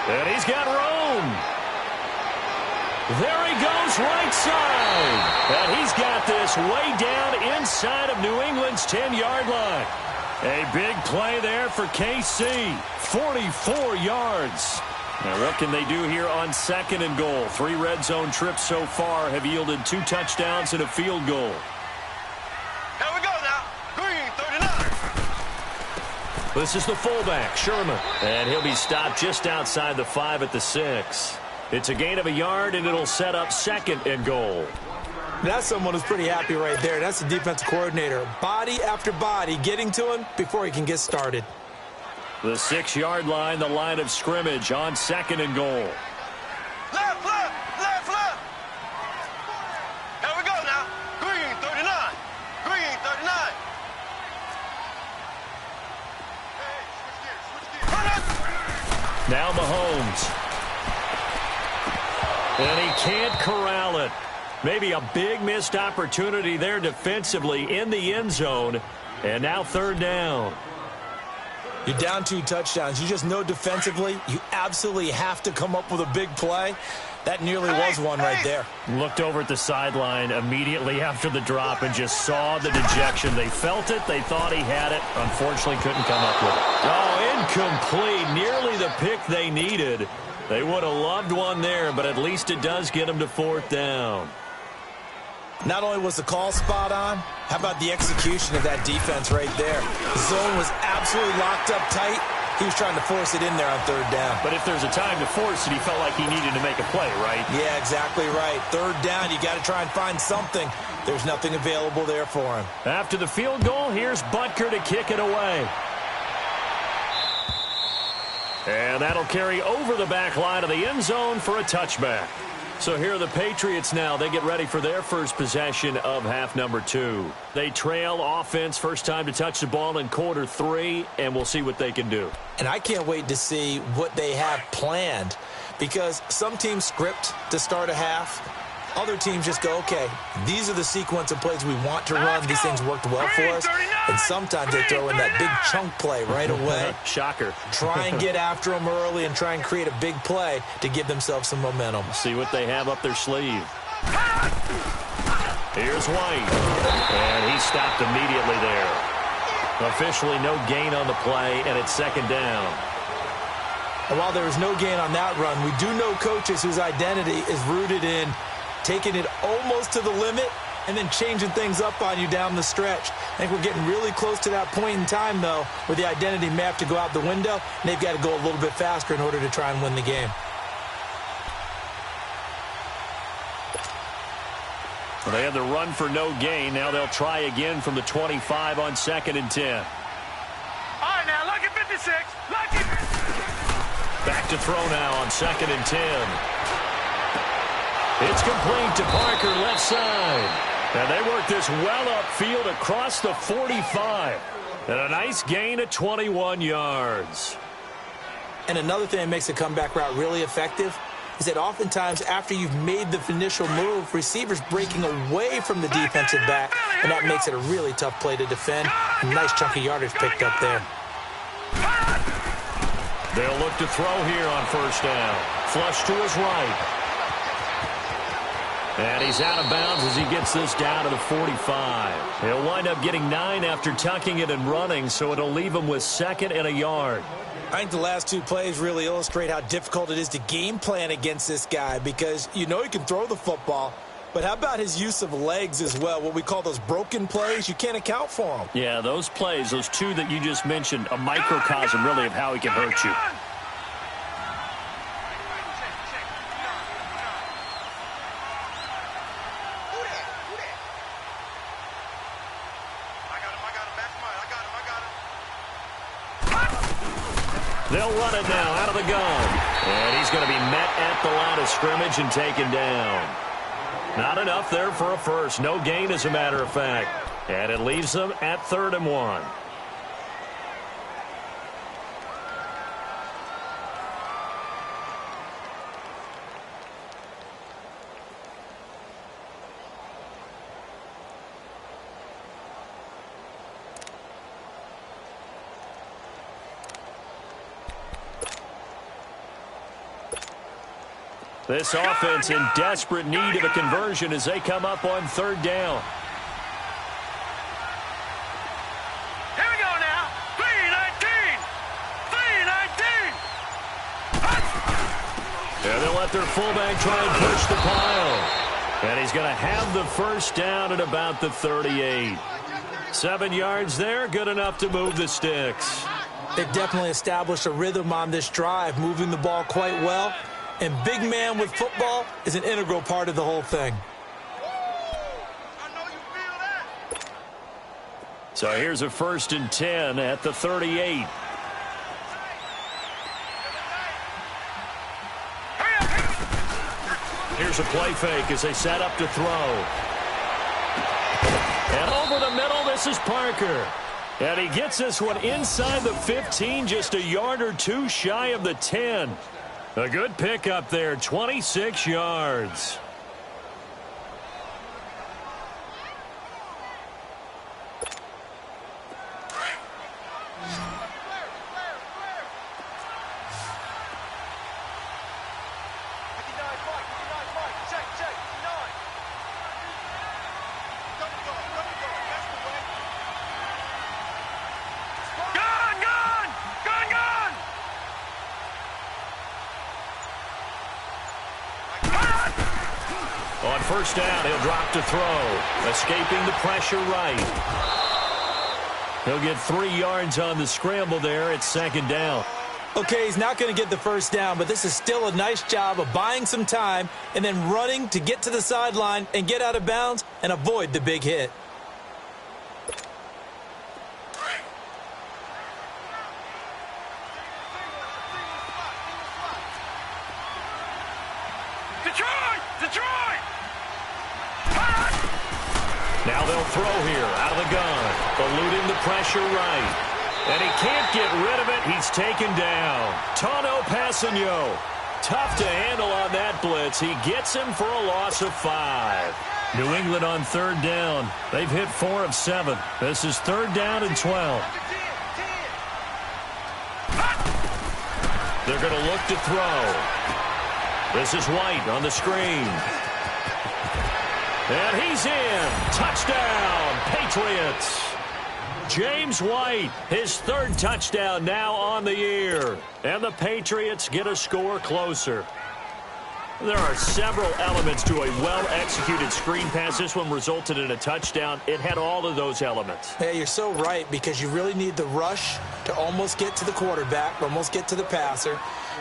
And he's got room. There he goes right side. And he's got this way down inside of New England's 10-yard line. A big play there for KC. 44 yards. Now what can they do here on 2nd and goal? 3 red zone trips so far have yielded 2 touchdowns and a field goal. Here we go now. Green 39. This is the fullback, Sherman. And he'll be stopped just outside the 5 at the 6. It's a gain of a yard, and it'll set up 2nd and goal. That's someone who's pretty happy right there. That's the defensive coordinator. Body after body getting to him before he can get started. The 6-yard line, the line of scrimmage on 2nd and goal. Left, left, left, left. Here we go now. Green 39. Green 39. Now Mahomes. And he can't corral it. Maybe a big missed opportunity there defensively in the end zone. And now 3rd down. You're down 2 touchdowns. You just know defensively you absolutely have to come up with a big play. That nearly was one right there. Looked over at the sideline immediately after the drop and just saw the dejection. They felt it. They thought he had it. Unfortunately, couldn't come up with it. Oh, incomplete. Nearly the pick they needed. They would have loved one there, but at least it does get them to 4th down. Not only was the call spot on, how about the execution of that defense right there? The zone was absolutely locked up tight. He was trying to force it in there on third down. But if there's a time to force it, he felt like he needed to make a play, right? Yeah, exactly right. Third down, you got to try and find something. There's nothing available there for him. After the field goal, here's Butker to kick it away. And that'll carry over the back line of the end zone for a touchback. So here are the Patriots now. They get ready for their first possession of half number 2. They trail offense, first time to touch the ball in quarter 3, and we'll see what they can do. And I can't wait to see what they have planned, because some teams script to start a half. Other teams just go, okay, these are the sequence of plays we want to run. These things worked well for us. And sometimes they throw in that big chunk play right away. Shocker. Try and get after them early and try and create a big play to give themselves some momentum. See what they have up their sleeve. Here's White. And he stopped immediately there. Officially no gain on the play, and it's second down. And while there was no gain on that run, we do know coaches whose identity is rooted in taking it almost to the limit and then changing things up on you down the stretch. I think we're getting really close to that point in time, though, where the identity may have to go out the window, and they've got to go a little bit faster in order to try and win the game. Well, they had the run for no gain. Now they'll try again from the 25 on 2nd and 10. All right, now, look at 56. Look at... Back to throw now on 2nd and 10. It's complete to Parker, left side. And they work this well upfield across the 45. And a nice gain of 21 yards. And another thing that makes a comeback route really effective is that oftentimes after you've made the initial move, receivers breaking away from the defensive back, and that makes it a really tough play to defend. A nice chunk of yardage picked up there. They'll look to throw here on first down. Flush to his right. And he's out of bounds as he gets this down to the 45. He'll wind up getting 9 after tucking it and running, so it'll leave him with 2nd and a yard. I think the last 2 plays really illustrate how difficult it is to game plan against this guy, because you know he can throw the football, but how about his use of legs as well? What we call those broken plays, you can't account for them. Yeah, those plays, those 2 that you just mentioned, a microcosm really of how he can hurt you. They'll run it now out of the gun. And he's going to be met at the line of scrimmage and taken down. Not enough there for a first. No gain, as a matter of fact. And it leaves them at 3rd and 1. This offense in desperate need of a conversion as they come up on 3rd down. Here we go now. 3-19. 3-19. And they'll let their fullback try and push the pile. And he's going to have the first down at about the 38. 7 yards there, good enough to move the sticks. They've definitely established a rhythm on this drive, moving the ball quite well. And big man with football is an integral part of the whole thing. So here's a 1st and 10 at the 38. Here's a play fake as they set up to throw. And over the middle, this is Parker. And he gets this one inside the 15, just a yard or 2 shy of the 10. A good pickup there, 26 yards. On first down, he'll drop to throw. Escaping the pressure right. He'll get 3 yards on the scramble there. It's second down. Okay, he's not going to get the first down, but this is still a nice job of buying some time and then running to get to the sideline and get out of bounds and avoid the big hit. Detroit! Now they'll throw here out of the gun. Eluding the pressure right. And he can't get rid of it. He's taken down. Tano Passanio. Tough to handle on that blitz. He gets him for a loss of 5. New England on third down. They've hit 4 of 7. This is third down and 12. They're going to look to throw. This is White on the screen. And he's in. Touchdown, Patriots. James White, his 3rd touchdown now on the year. And the Patriots get a score closer. There are several elements to a well-executed screen pass. This one resulted in a touchdown. It had all of those elements. Yeah, you're so right, because you really need the rush to almost get to the quarterback, almost get to the passer.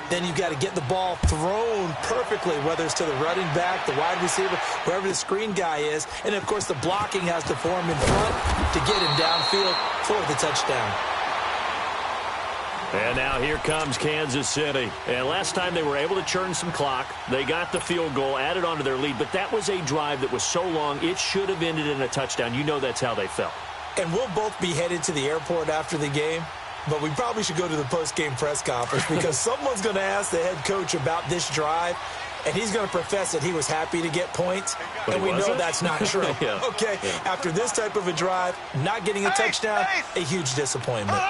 Then you've got to get the ball thrown perfectly, whether it's to the running back, the wide receiver, wherever the screen guy is. And, of course, the blocking has to form in front to get him downfield for the touchdown. And now here comes Kansas City. And last time they were able to churn some clock. They got the field goal, added on to their lead. But that was a drive that was so long, it should have ended in a touchdown. You know that's how they felt. And we'll both be headed to the airport after the game. But we probably should go to the post-game press conference because someone's going to ask the head coach about this drive, and he's going to profess that he was happy to get points, and we know that's not true. Yeah. Okay, yeah. After this type of a drive, not getting a touchdown, a huge disappointment.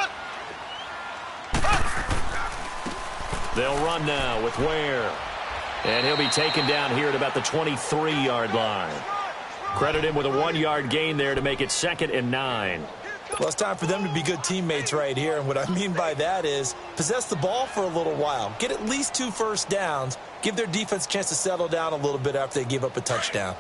They'll run now with Ware. And he'll be taken down here at about the 23-yard line. Credit him with a 1-yard gain there to make it 2nd and 9. Well, it's time for them to be good teammates right here. And what I mean by that is possess the ball for a little while. Get at least 2 first downs. Give their defense a chance to settle down a little bit after they give up a touchdown.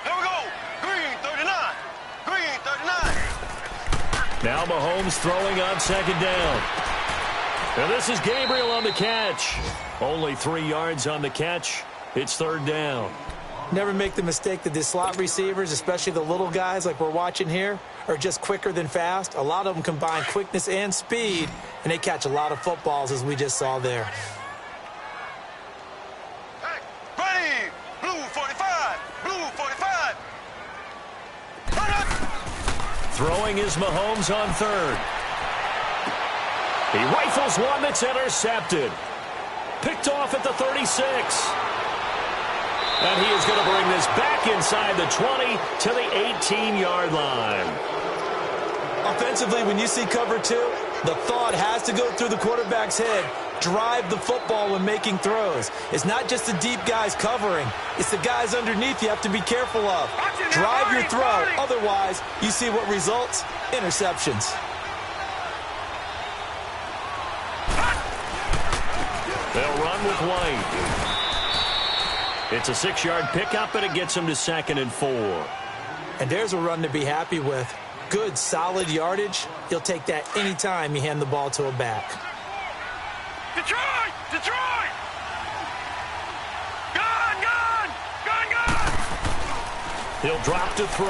Here we go. Green 39. Green 39. Now Mahomes throwing on 2nd down. And this is Gabriel on the catch. Only 3 yards on the catch. It's 3rd down. Never make the mistake that the slot receivers, especially the little guys like we're watching here, are just quicker than fast. A lot of them combine quickness and speed, and they catch a lot of footballs, as we just saw there. Hey, ready. Blue 45. Blue 45. Throwing is Mahomes on 3rd. He rifles one that's intercepted. Picked off at the 36. And he is going to bring this back inside the 20 to the 18-yard line. Offensively, when you see cover 2, the thought has to go through the quarterback's head. Drive the football when making throws. It's not just the deep guys covering. It's the guys underneath you have to be careful of. Drive your throw. Otherwise, you see what results? Interceptions. They'll run with White. It's a 6-yard pickup, and it gets him to 2nd and 4. And there's a run to be happy with. Good, solid yardage. You'll take that anytime you hand the ball to a back. Detroit! Detroit! Gone! Gone! Gone! Gone! He'll drop to throw.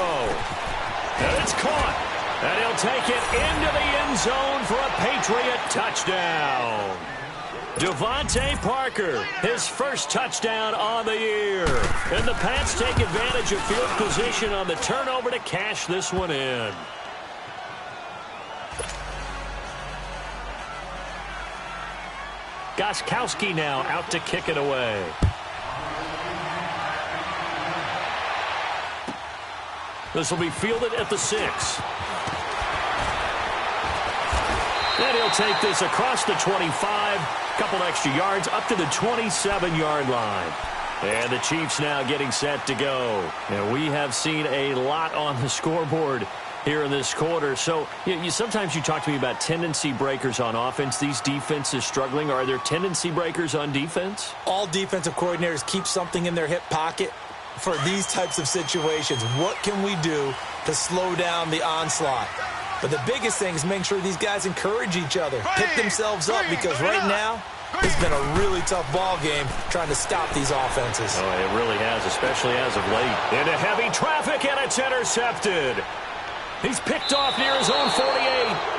And it's caught. And he'll take it into the end zone for a Patriot touchdown. Devontae Parker, his first touchdown on the year. And the Pats take advantage of field position on the turnover to cash this one in. Gostkowski now out to kick it away. This will be fielded at the 6. And he'll take this across the 25. Couple extra yards up to the 27-yard line. And the Chiefs now getting set to go. And we have seen a lot on the scoreboard here in this quarter. So sometimes you talk to me about tendency breakers on offense. These defenses struggling. Are there tendency breakers on defense? All defensive coordinators keep something in their hip pocket for these types of situations. What can we do to slow down the onslaught? But the biggest thing is making sure these guys encourage each other, pick themselves up, because right now it's been a really tough ball game trying to stop these offenses. Oh, it really has, especially as of late. Into heavy traffic, and it's intercepted. He's picked off near his own 48,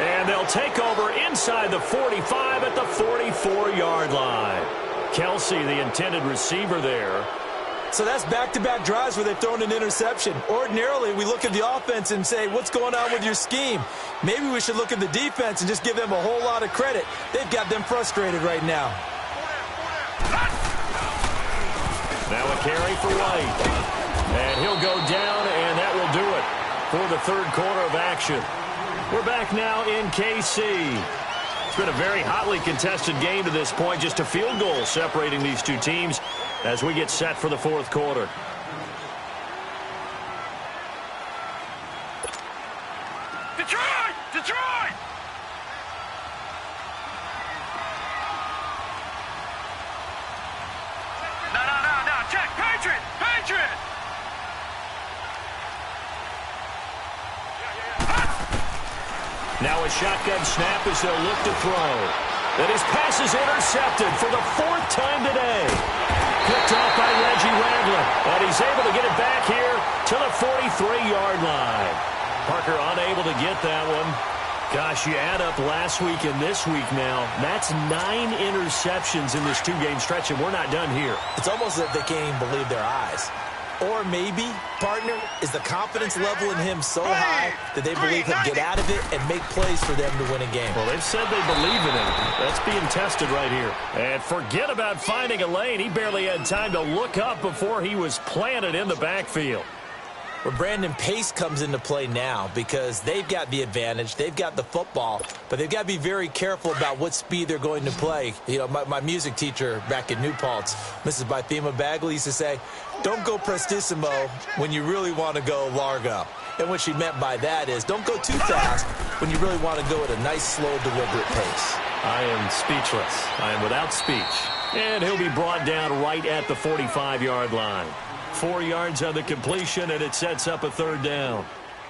and they'll take over inside the 45 at the 44-yard line. Kelsey, the intended receiver there. So that's back-to-back drives where they've thrown an interception. Ordinarily, we look at the offense and say, what's going on with your scheme? Maybe we should look at the defense and just give them a whole lot of credit. They've got them frustrated right now. Now a carry for White. And he'll go down, and that will do it for the third quarter of action. We're back now in KC. It's been a very hotly contested game to this point. Just a field goal separating these two teams as we get set for the fourth quarter. Detroit! Detroit! No. Check. Patriot! Patriot! Now a shotgun snap as they'll look to throw. And his pass is intercepted for the fourth time today. Picked off by Reggie Ragland. And he's able to get it back here to the 43-yard line. Parker unable to get that one. Gosh, you add up last week and this week now. That's 9 interceptions in this two-game stretch, and we're not done here. It's almost as if they can't even believe their eyes. Or maybe, partner, is the confidence level in him so high that they believe he'll get out of it and make plays for them to win a game. Well, they've said they believe in him. That's being tested right here. And forget about finding a lane. He barely had time to look up before he was planted in the backfield. Well, Brandon, pace comes into play now because they've got the advantage. They've got the football, but they've got to be very careful about what speed they're going to play. You know, my music teacher back in New Paltz, Mrs. Bythema Bagley, used to say, don't go prestissimo when you really want to go largo. And what she meant by that is don't go too fast when you really want to go at a nice, slow, deliberate pace. I am speechless. I am without speech. And he'll be brought down right at the 45-yard line. 4 yards on the completion, and it sets up a third down.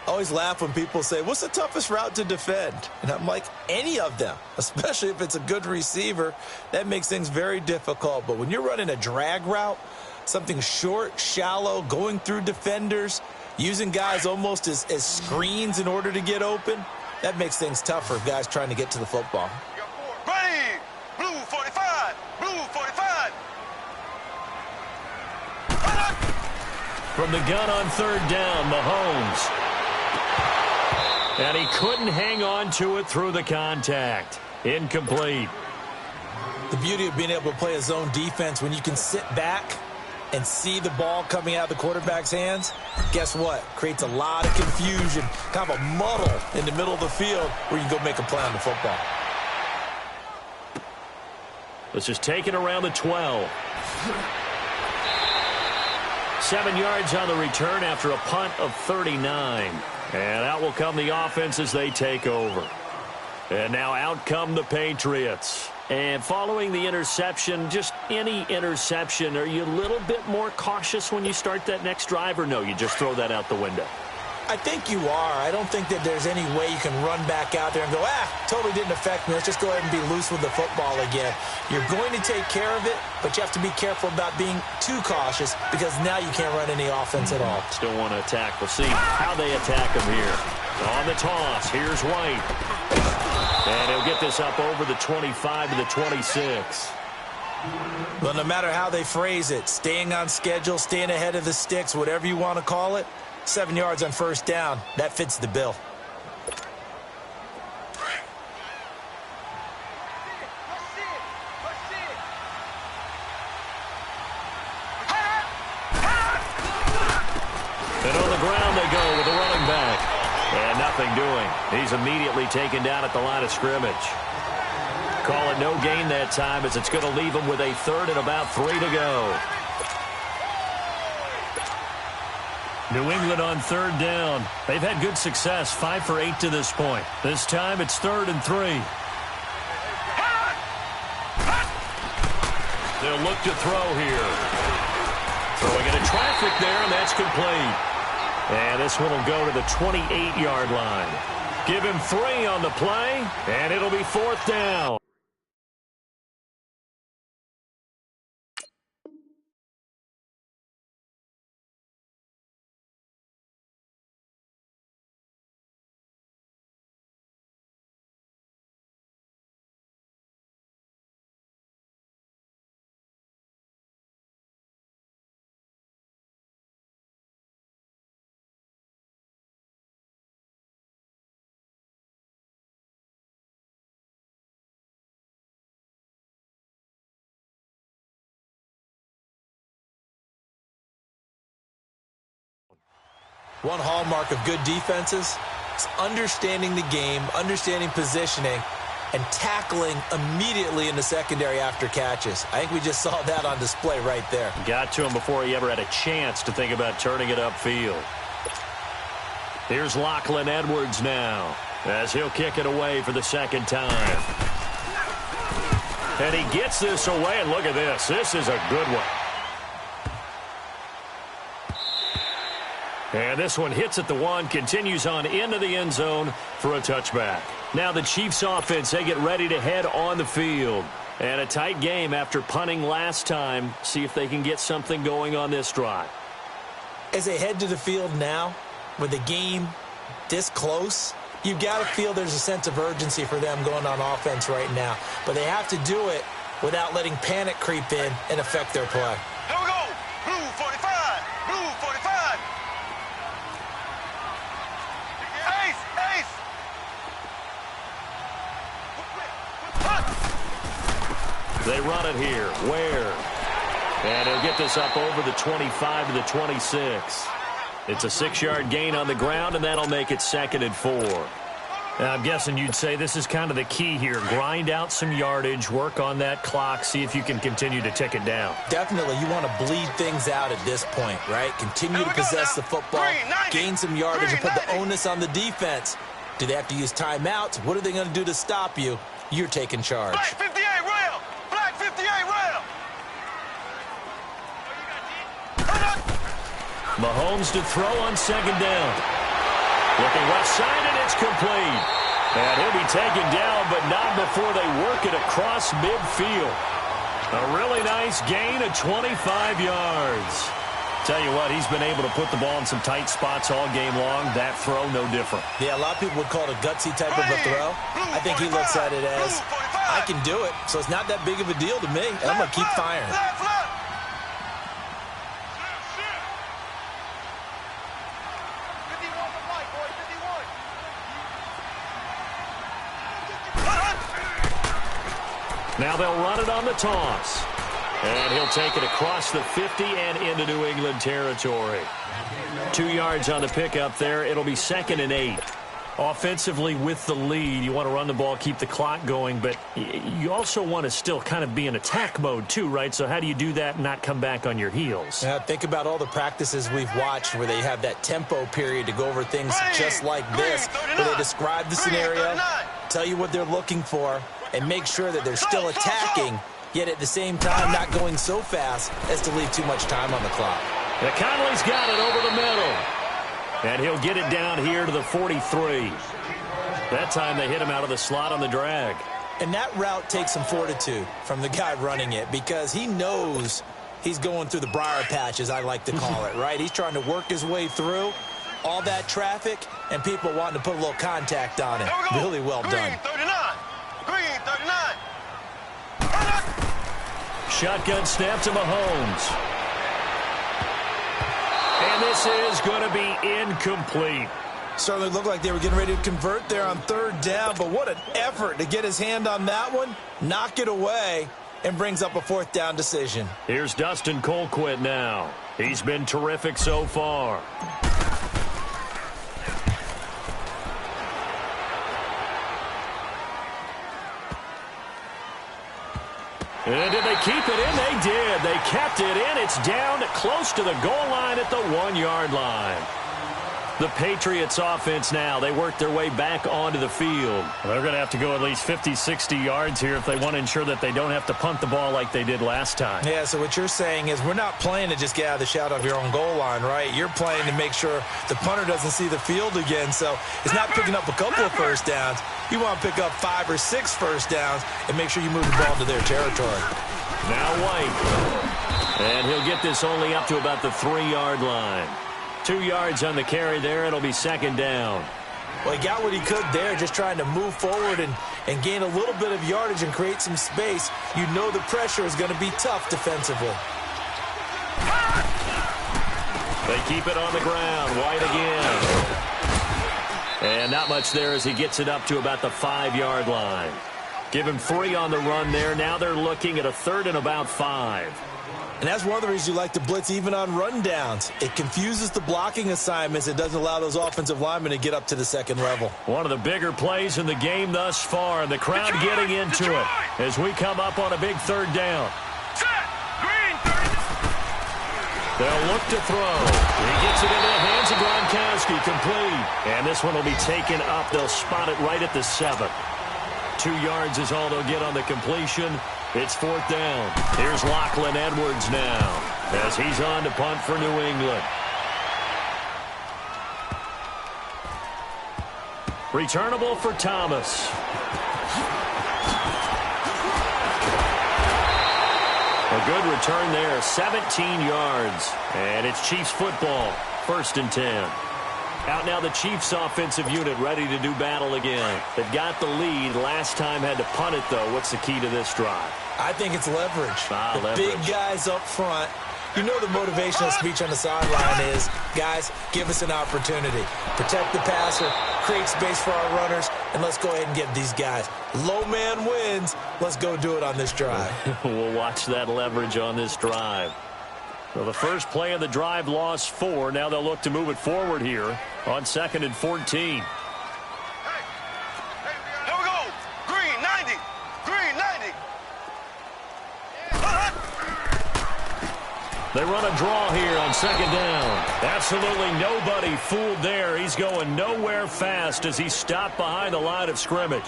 I always laugh when people say, what's the toughest route to defend? And I'm like, any of them, especially if it's a good receiver. That makes things very difficult. But when you're running a drag route, something short, shallow, going through defenders, using guys almost as screens in order to get open, that makes things tough for guys trying to get to the football. Ready! Blue 45! Blue 45! From the gun on third down, Mahomes. And he couldn't hang on to it through the contact. Incomplete. The beauty of being able to play a zone defense when you can sit back and see the ball coming out of the quarterback's hands, guess what? Creates a lot of confusion, kind of a muddle in the middle of the field where you can go make a play on the football. Let's just take it around the 12. 7 yards on the return after a punt of 39. And out will come the offense as they take over. And now out come the Patriots. And following the interception, just any interception, are you a little bit more cautious when you start that next drive, or no, you just throw that out the window? I think you are. I don't think that there's any way you can run back out there and go, totally didn't affect me. Let's just go ahead and be loose with the football again. You're going to take care of it, but you have to be careful about being too cautious because now you can't run any offense at all. Still want to attack. We'll see how they attack him here. On the toss, here's White. And he'll get this up over the 25 to the 26. Well, no matter how they phrase it, staying on schedule, staying ahead of the sticks, whatever you want to call it, 7 yards on first down. That fits the bill. And on the ground they go with the running back. And nothing doing. He's immediately taken down at the line of scrimmage. Call it no gain that time as it's going to leave him with a third and about 3 to go. New England on third down. They've had good success, 5 for 8 to this point. This time it's 3rd and 3. They'll look to throw here. Throwing into traffic there, and that's complete. And this one will go to the 28-yard line. Give him 3 on the play, and it'll be 4th down. One hallmark of good defenses is understanding the game, understanding positioning, and tackling immediately in the secondary after catches. I think we just saw that on display right there. Got to him before he ever had a chance to think about turning it upfield. Here's Lachlan Edwards now, as he'll kick it away for the 2nd time. And he gets this away, and look at this. This is a good one. And this one hits at the 1, continues on into the end zone for a touchback. Now the Chiefs offense, they get ready to head on the field. And a tight game after punting last time. See if they can get something going on this drive. As they head to the field now, with the game this close, you've got to feel there's a sense of urgency for them going on offense right now. But they have to do it without letting panic creep in and affect their play. Here we go. Blue 45. Blue 45. Ace. Ace. They run it here. Where? And he'll get this up over the 25 to the 26. It's a 6-yard gain on the ground, and that'll make it 2nd and 4. Now, I'm guessing you'd say this is kind of the key here. Grind out some yardage, work on that clock, see if you can continue to tick it down. Definitely, you want to bleed things out at this point, right? Continue to possess the football, gain some yardage, and put the onus on the defense. Do they have to use timeouts? What are they going to do to stop you? You're taking charge. Black 58 rail. Black 58 rail. Mahomes to throw on 2nd down. Looking left side, and it's complete. And he'll be taken down, but not before they work it across midfield. A really nice gain of 25 yards. Tell you what, he's been able to put the ball in some tight spots all game long. That throw, no different. Yeah, a lot of people would call it a gutsy type of a throw. I think he looks at it as, I can do it, so it's not that big of a deal to me, and I'm going to keep firing. Now they'll run it on the toss. And he'll take it across the 50 and into New England territory. 2 yards on the pickup there. It'll be 2nd and 8. Offensively with the lead, you want to run the ball, keep the clock going, but you also want to still kind of be in attack mode too, right? So how do you do that and not come back on your heels? Yeah, think about all the practices we've watched where they have that tempo period to go over things just like this, where they describe the scenario, tell you what they're looking for, and make sure that they're still attacking, yet at the same time not going so fast as to leave too much time on the clock. Now Conley's got it over the middle. And he'll get it down here to the 43. That time they hit him out of the slot on the drag. And that route takes some fortitude from the guy running it because he knows he's going through the briar patch, as I like to call it, right? He's trying to work his way through all that traffic and people wanting to put a little contact on it. Really well done. Green 39. Shotgun snap to Mahomes. And this is going to be incomplete. Certainly looked like they were getting ready to convert there on 3rd down, but what an effort to get his hand on that one, knock it away, and brings up a 4th down decision. Here's Dustin Colquitt now. He's been terrific so far. And did they keep it in? They did. They kept it in. It's down close to the goal line at the 1-yard line. The Patriots offense now, they work their way back onto the field. They're going to have to go at least 50, 60 yards here if they want to ensure that they don't have to punt the ball like they did last time. Yeah, so what you're saying is we're not playing to just get out of the shadow of your own goal line, right? You're playing to make sure the punter doesn't see the field again. So it's not picking up a couple of first downs. You want to pick up 5 or 6 first downs and make sure you move the ball into their territory. Now White. And he'll get this only up to about the 3-yard line. 2 yards on the carry there. It'll be second down. Well, he got what he could there, just trying to move forward and gain a little bit of yardage and create some space. You know the pressure is going to be tough defensively. They keep it on the ground. White again. And not much there as he gets it up to about the 5-yard line. Give him 3 on the run there. Now they're looking at a 3rd and about 5. And that's one of the reasons you like to blitz even on rundowns. It confuses the blocking assignments. It doesn't allow those offensive linemen to get up to the second level. One of the bigger plays in the game thus far, and the crowd getting into it as we come up on a big 3rd down. They'll look to throw. He gets it into the hands of Gronkowski, complete. And this one will be taken up. They'll spot it right at the 7. 2 yards is all they'll get on the completion. It's 4th down. Here's Lachlan Edwards now as he's on to punt for New England. Returnable for Thomas. A good return there, 17 yards. And it's Chiefs football, 1st and 10. Out now the Chiefs offensive unit ready to do battle again. They've got the lead. Last time had to punt it, though. What's the key to this drive? I think it's leverage. Leverage. Big guys up front. You know the motivational speech on the sideline is, guys, give us an opportunity. Protect the passer, create space for our runners, and let's go ahead and give these guys. Low man wins. Let's go do it on this drive. We'll watch that leverage on this drive. So the first play of the drive lost 4. Now they'll look to move it forward here on 2nd and 14. Here we go. Green, 90. Green, 90. They run a draw here on 2nd down. Absolutely nobody fooled there. He's going nowhere fast as he stopped behind the line of scrimmage.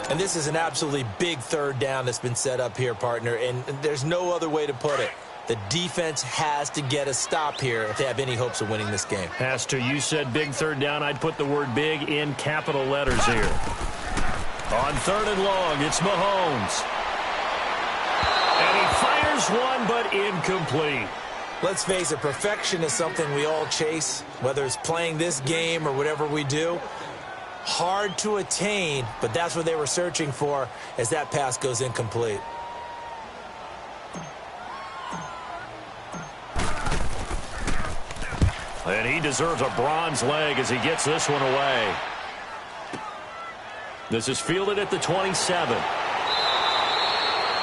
And this is an absolutely big 3rd down that's been set up here, partner, and there's no other way to put it. The defense has to get a stop here if they have any hopes of winning this game. Has to. You said big 3rd down. I'd put the word big in capital letters here. On 3rd and long, it's Mahomes. And he fires one, but incomplete. Let's face it, perfection is something we all chase, whether it's playing this game or whatever we do. Hard to attain, but that's what they were searching for as that pass goes incomplete. And he deserves a bronze leg as he gets this one away. This is fielded at the 27.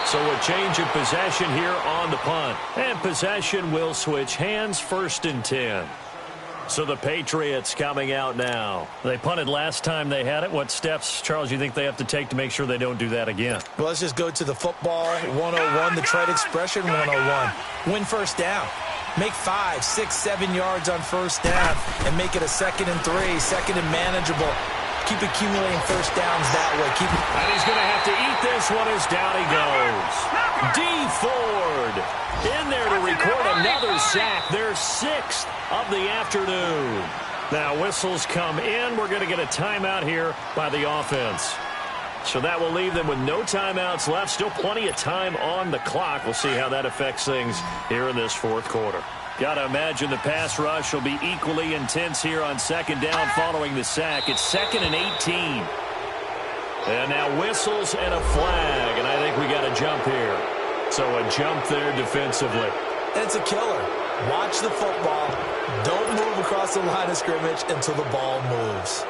So a change of possession here on the punt. And possession will switch hands, 1st and 10. So the Patriots coming out now. They punted last time they had it. What steps, Charles, you think they have to take to make sure they don't do that again? Well, let's just go to the football 101, the trade expression 101. Win 1st down. Make 5, 6, 7 yards on 1st down and make it a 2nd and 3, 2nd and manageable. Keep accumulating 1st downs that way. And he's going to have to eat this one as down he goes. D. Ford in there to record another sack. Their 6th of the afternoon. Now whistles come in. We're going to get a timeout here by the offense. So that will leave them with no timeouts left. Still plenty of time on the clock. We'll see how that affects things here in this 4th quarter. Got to imagine the pass rush will be equally intense here on 2nd down following the sack. It's 2nd and 18. And now whistles and a flag. And I think we got a jump here. So a jump there defensively. And it's a killer. Watch the football. Don't move across the line of scrimmage until the ball moves.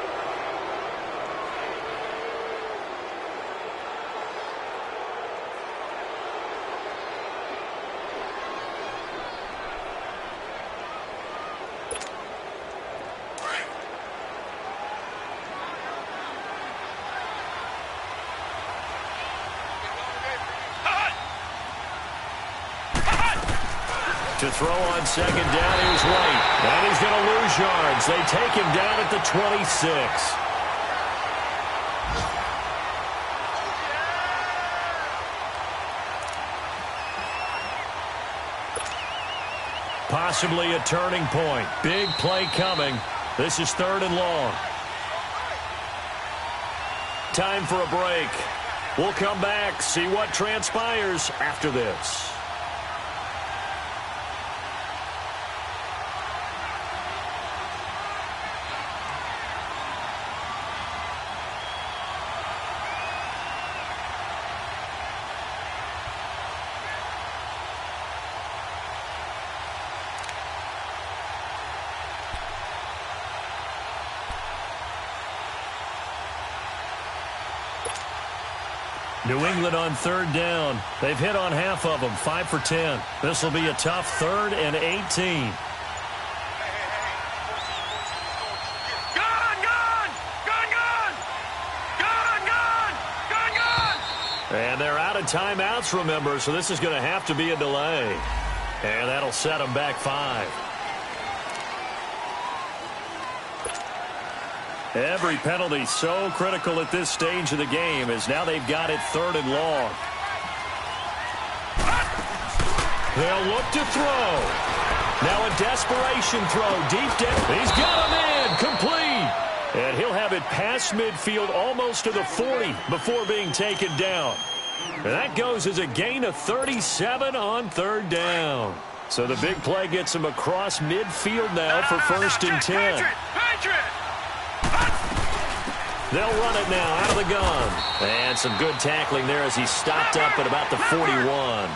To throw on second down, here's White. And he's going to lose yards. They take him down at the 26. Possibly a turning point. Big play coming. This is 3rd and long. Time for a break. We'll come back, see what transpires after this. New England on 3rd down. They've hit on half of them, 5 for 10. This will be a tough 3rd and 18. And they're out of timeouts, remember, so this is going to have to be a delay. And that'll set them back 5. Every penalty so critical at this stage of the game as now they've got it 3rd and long. They'll look to throw. Now a desperation throw deep down. He's got him in. Complete. And he'll have it past midfield almost to the 40 before being taken down. And that goes as a gain of 37 on 3rd down. So the big play gets him across midfield now for 1st and 10. They'll run it now out of the gun. And some good tackling there as he stopped up at about the 41.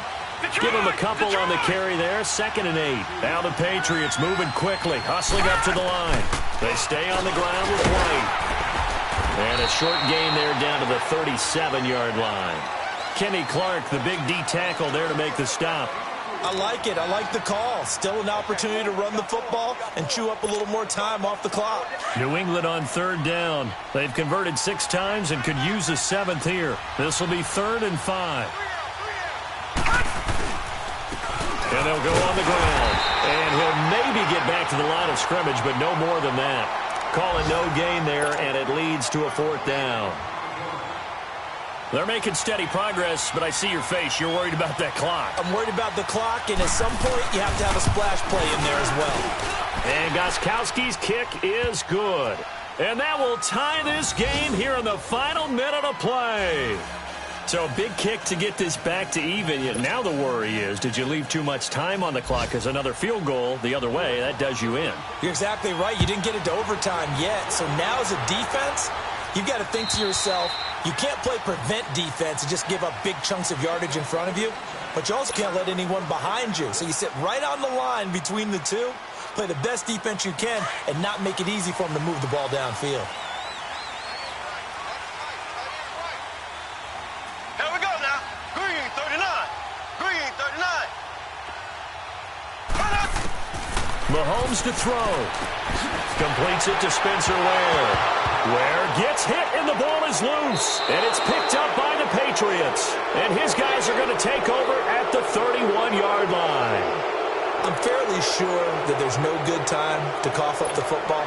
Give him a couple on the carry there. 2nd and 8. Now the Patriots moving quickly, hustling up to the line. They stay on the ground with White. And a short gain there down to the 37-yard line. Kenny Clark, the big D tackle there to make the stop. I like it. I like the call. Still an opportunity to run the football and chew up a little more time off the clock. New England on 3rd down. They've converted 6 times and could use a 7th here. This will be 3rd and 5. And they'll go on the ground. And he'll maybe get back to the line of scrimmage, but no more than that. Calling no gain there, and it leads to a 4th down. They're making steady progress, but I see your face. You're worried about that clock. I'm worried about the clock, and at some point, you have to have a splash play in there as well. And Gostkowski's kick is good. And that will tie this game here in the final minute of play. So a big kick to get this back to even. Now the worry is, did you leave too much time on the clock? Because another field goal the other way, that does you in. You're exactly right. You didn't get it to overtime yet. So now as a defense, you've got to think to yourself, you can't play prevent defense and just give up big chunks of yardage in front of you, but you also can't let anyone behind you. So you sit right on the line between the two, play the best defense you can, and not make it easy for them to move the ball downfield. Here we go now. Green 39. Green 39. Mahomes to throw. Completes it to Spencer Ware. Ware gets hit and the ball is loose. And it's picked up by the Patriots. And his guys are going to take over at the 31-yard line. I'm fairly sure that there's no good time to cough up the football.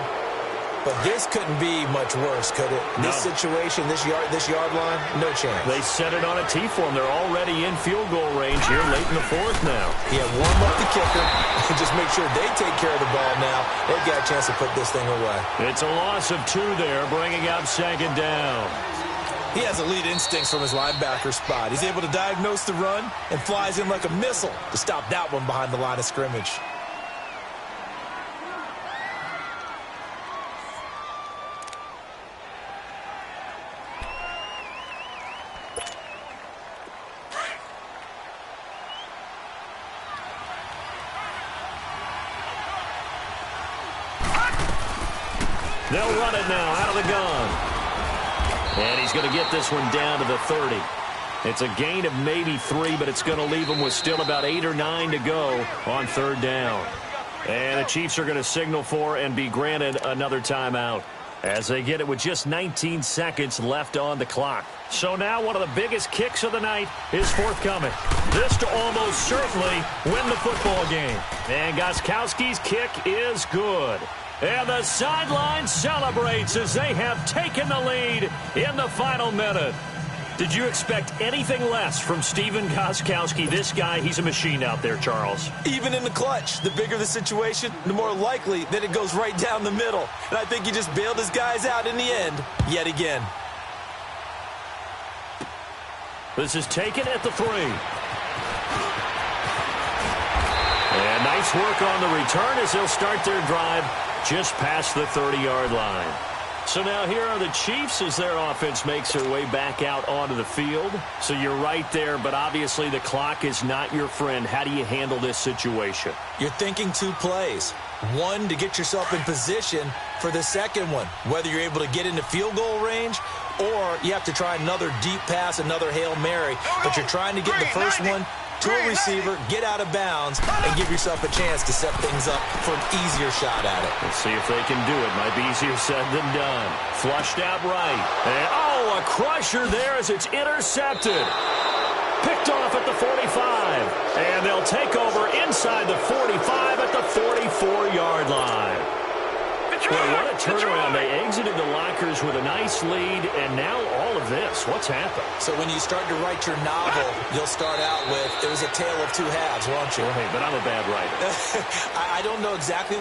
But this couldn't be much worse, could it? No. This situation, this yard line, no chance. They set it on a T-form. They're already in field goal range here late in the 4th now. Yeah, warm up the kicker and just make sure they take care of the ball now. They've got a chance to put this thing away. It's a loss of 2 there, bringing up 2nd down. He has elite instincts from his linebacker spot. He's able to diagnose the run and flies in like a missile to stop that one behind the line of scrimmage. They'll run it now out of the gun. And he's going to get this one down to the 30. It's a gain of maybe 3, but it's going to leave him with still about 8 or 9 to go on 3rd down. And the Chiefs are going to signal for and be granted another timeout. as they get it with just 19 seconds left on the clock. So now one of the biggest kicks of the night is forthcoming. This to almost certainly win the football game. And Gostkowski's kick is good. And the sideline celebrates as they have taken the lead in the final minute. Did you expect anything less from Stephen Gostkowski? This guy, he's a machine out there, Charles. Even in the clutch, the bigger the situation, the more likely that it goes right down the middle. And I think he just bailed his guys out in the end, yet again. This is taken at the 3. And nice work on the return as they'll start their drive just past the 30-yard line. So now here are the Chiefs as their offense makes their way back out onto the field. So you're right there, but obviously the clock is not your friend. How do you handle this situation? You're thinking 2 plays. One, to get yourself in position for the second one, whether you're able to get into field goal range or you have to try another deep pass, another Hail Mary. But you're trying to get the first one to a receiver, get out of bounds, and give yourself a chance to set things up for an easier shot at it. Let's see if they can do it. Might be easier said than done. Flushed out right. And, a crusher there as it's intercepted. Picked off at the 45. And they'll take over inside the 45 at the 44-yard line. Well, what a turnaround. They exited the lockers with a nice lead, and now all of this. What's happened? So when you start to write your novel, you'll start out with, it was a tale of 2 halves, won't you? Well, hey, but I'm a bad writer. I don't know exactly